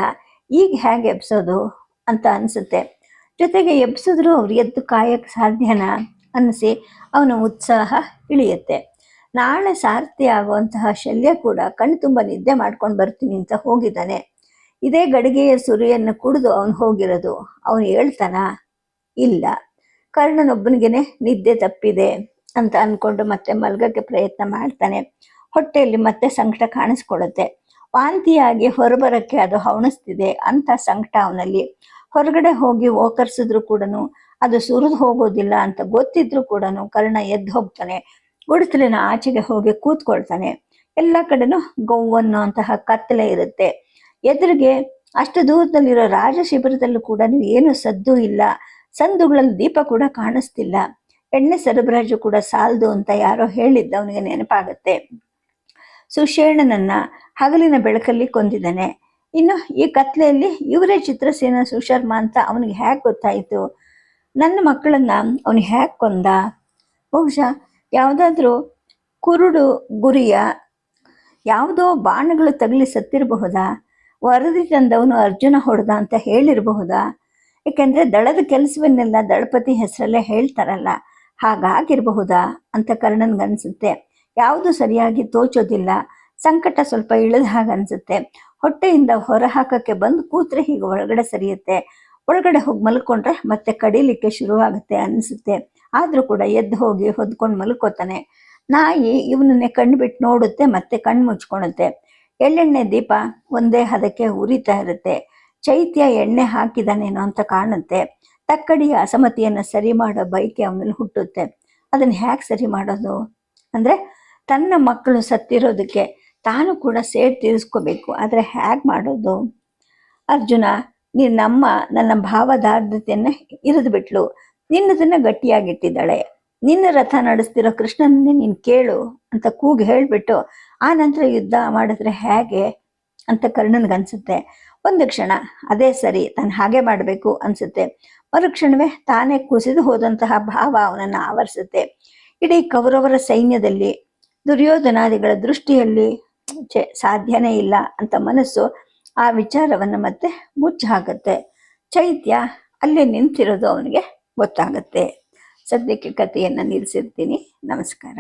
ಈಗ ಹೇಗೆ ಎಬ್ಸೋದು ಅಂತ ಅನ್ಸುತ್ತೆ. ಜೊತೆಗೆ ಎಬ್ಸಿದ್ರು ಅವ್ರು ಎದ್ದು ಕಾಯಕ್ಕೆ ಸಾಧ್ಯನಾ ಅನ್ನಿಸಿ ಅವನ ಉತ್ಸಾಹ ಇಳಿಯುತ್ತೆ. ನಾಳೆ ಸಾರ್ಥಿ ಆಗುವಂತಹ ಶಲ್ಯ ಕೂಡ ಕಣ್ಣು ತುಂಬ ನಿದ್ದೆ ಮಾಡ್ಕೊಂಡು ಬರ್ತೀನಿ ಅಂತ ಹೋಗಿದ್ದಾನೆ. ಇದೇ ಗಡಿಗೆಯ ಸುರಿಯನ್ನು ಕುಡಿದು ಅವನು ಹೋಗಿರೋದು. ಅವನು ಹೇಳ್ತಾನ? ಇಲ್ಲ. ಕರ್ಣನೊಬ್ಬನಿಗೆನೆ ನಿದ್ದೆ ತಪ್ಪಿದೆ ಅಂತ ಅನ್ಕೊಂಡು ಮತ್ತೆ ಮಲ್ಗಕ್ಕೆ ಪ್ರಯತ್ನ ಮಾಡ್ತಾನೆ. ಹೊಟ್ಟೆಯಲ್ಲಿ ಮತ್ತೆ ಸಂಕಟ ಕಾಣಿಸ್ಕೊಳ್ಳುತ್ತೆ. ವಾಂತಿಯಾಗಿ ಹೊರಬರಕ್ಕೆ ಅದು ಹವಣಿಸ್ತಿದೆ ಅಂತ ಸಂಕಟ ಅವನಲ್ಲಿ. ಹೊರಗಡೆ ಹೋಗಿ ಓಕರ್ಸಿದ್ರು ಕೂಡ ಅದು ಸುರಿದು ಹೋಗೋದಿಲ್ಲ ಅಂತ ಗೊತ್ತಿದ್ರು ಕೂಡ ಕರ್ಣ ಎದ್ದು ಹೋಗ್ತಾನೆ. ಗುಡಿಸಲಿನ ಆಚೆಗೆ ಹೋಗಿ ಕೂತ್ಕೊಳ್ತಾನೆ. ಎಲ್ಲ ಕಡೆನೂ ಗೋವನ್ನು ಅಂತಹ ಕತ್ತಲೆ ಇರುತ್ತೆ. ಎದುರಿಗೆ ಅಷ್ಟು ದೂರದಲ್ಲಿರೋ ರಾಜ ಶಿಬಿರದಲ್ಲೂ ಕೂಡ ಏನು ಸದ್ದು ಇಲ್ಲ. ಸಂದುಗಳಲ್ಲಿ ದೀಪ ಕೂಡ ಕಾಣಿಸ್ತಿಲ್ಲ. ಎಣ್ಣೆ ಸರಬರಾಜು ಕೂಡ ಸಾಲದು ಅಂತ ಯಾರೋ ಹೇಳಿದ್ದ ಅವನಿಗೆ ನೆನಪಾಗತ್ತೆ. ಸುಷೇಣನನ್ನ ಹಗಲಿನ ಬೆಳಕಲ್ಲಿ ಕೊಂದಿದ್ದಾನೆ. ಇನ್ನು ಈ ಕತ್ಲೆಯಲ್ಲಿ ಇವರೇ ಚಿತ್ರಸೇನ ಸುಶರ್ಮ ಅಂತ ಅವನಿಗೆ ಹೇಗೆ ಗೊತ್ತಾಯಿತು? ನನ್ನ ಮಕ್ಕಳನ್ನ ಅವನಿಗೆ ಹೇಗೆ ಕೊಂದ? ಬಹುಶಃ ಯಾವುದಾದ್ರೂ ಕುರುಡು ಗುರಿಯ ಯಾವುದೋ ಬಾಣಗಳು ತಗಲಿ ಸತ್ತಿರಬಹುದಾ? ವರದಿ ತಂದವನು ಅರ್ಜುನ ಹೊಡೆದ ಅಂತ ಹೇಳಿರಬಹುದಾ? ಏಕೆಂದರೆ ದಳದ ಕೆಲಸವನ್ನೆಲ್ಲ ದಳಪತಿ ಹೆಸರಲ್ಲೇ ಹೇಳ್ತಾರಲ್ಲ, ಹಾಗಾಗಿರಬಹುದಾ ಅಂತ ಕರ್ಣನ್ಗನ್ಸುತ್ತೆ. ಯಾವುದು ಸರಿಯಾಗಿ ತೋಚೋದಿಲ್ಲ. ಸಂಕಟ ಸ್ವಲ್ಪ ಇಳಿದ ಹಾಗನ್ಸುತ್ತೆ. ಹೊಟ್ಟೆಯಿಂದ ಹೊರ ಹಾಕಕ್ಕೆ ಬಂದು ಕೂತ್ರೆ ಹೀಗೆ ಒಳಗಡೆ ಸರಿಯುತ್ತೆ. ಒಳಗಡೆ ಹೋಗಿ ಮಲ್ಕೊಂಡ್ರೆ ಮತ್ತೆ ಕಡಿಲಿಕ್ಕೆ ಶುರುವಾಗುತ್ತೆ ಅನಿಸುತ್ತೆ. ಆದರೂ ಕೂಡ ಎದ್ದು ಹೋಗಿ ಹೊದ್ಕೊಂಡು ಮಲ್ಕೋತಾನೆ. ನಾಯಿ ಇವನನ್ನೇ ಕಣ್ಣು ಬಿಟ್ಟು ನೋಡುತ್ತೆ, ಮತ್ತೆ ಕಣ್ಣು ಮುಚ್ಕೊಳುತ್ತೆ. ಎಳ್ಳೆಣ್ಣೆ ದೀಪ ಒಂದೇ ಹದಕ್ಕೆ ಉರಿತಾ ಇರುತ್ತೆ. ಚೈತ್ಯ ಎಣ್ಣೆ ಹಾಕಿದಾನೇನೋ ಅಂತ ಕಾಣುತ್ತೆ. ತಕ್ಕಡಿಯ ಅಸಮತಿಯನ್ನು ಸರಿ ಮಾಡೋ ಬೈಕೆ ಅವನಲ್ಲಿ ಹುಟ್ಟುತ್ತೆ. ಅದನ್ನು ಹೇಗೆ ಸರಿ ಮಾಡೋದು? ಅಂದರೆ ತನ್ನ ಮಕ್ಕಳು ಸತ್ತಿರೋದಕ್ಕೆ ತಾನು ಕೂಡ ಸೇಡ್ ತೀರಿಸ್ಕೋಬೇಕು. ಆದರೆ ಹೇಗೆ ಮಾಡೋದು? ಅರ್ಜುನ, ನನ್ನ ಭಾವದಾರ್ಢತೆಯನ್ನು ಇರಿದು ಬಿಟ್ಲು. ನಿನ್ನದನ್ನು ಗಟ್ಟಿಯಾಗಿಟ್ಟಿದ್ದಾಳೆ. ನಿನ್ನ ರಥ ನಡೆಸ್ತಿರೋ ಕೃಷ್ಣನ್ನೇ ನೀನು ಕೇಳು ಅಂತ ಕೂಗಿ ಹೇಳಿಬಿಟ್ಟು ಆ ನಂತರ ಯುದ್ಧ ಮಾಡಿದ್ರೆ ಹೇಗೆ ಅಂತ ಕರ್ಣನ್ಗನ್ಸುತ್ತೆ. ಒಂದು ಕ್ಷಣ ಅದೇ ಸರಿ, ತಾನು ಹಾಗೆ ಮಾಡಬೇಕು ಅನ್ಸುತ್ತೆ. ಮರುಕ್ಷಣವೇ ತಾನೇ ಕುಸಿದು ಹೋದಂತಹ ಭಾವ ಅವನನ್ನು ಆವರಿಸುತ್ತೆ. ಇಡೀ ಕೌರವರ ಸೈನ್ಯದಲ್ಲಿ ದುರ್ಯೋಧನಾದಿಗಳ ದೃಷ್ಟಿಯಲ್ಲಿ ಸಾಧ್ಯನೇ ಇಲ್ಲ ಅಂತ ಮನಸ್ಸು ಆ ವಿಚಾರವನ್ನು ಮತ್ತೆ ಮುಚ್ಚಿ ಹಾಕುತ್ತೆ. ಚೈತ್ಯ ಅಲ್ಲೇ ನಿಂತಿರೋದು ಅವನಿಗೆ ಗೊತ್ತಾಗುತ್ತೆ. ಸದ್ಯಕ್ಕೆ ಕಥೆಯನ್ನು ನಿಲ್ಲಿಸಿರ್ತೀನಿ. ನಮಸ್ಕಾರ.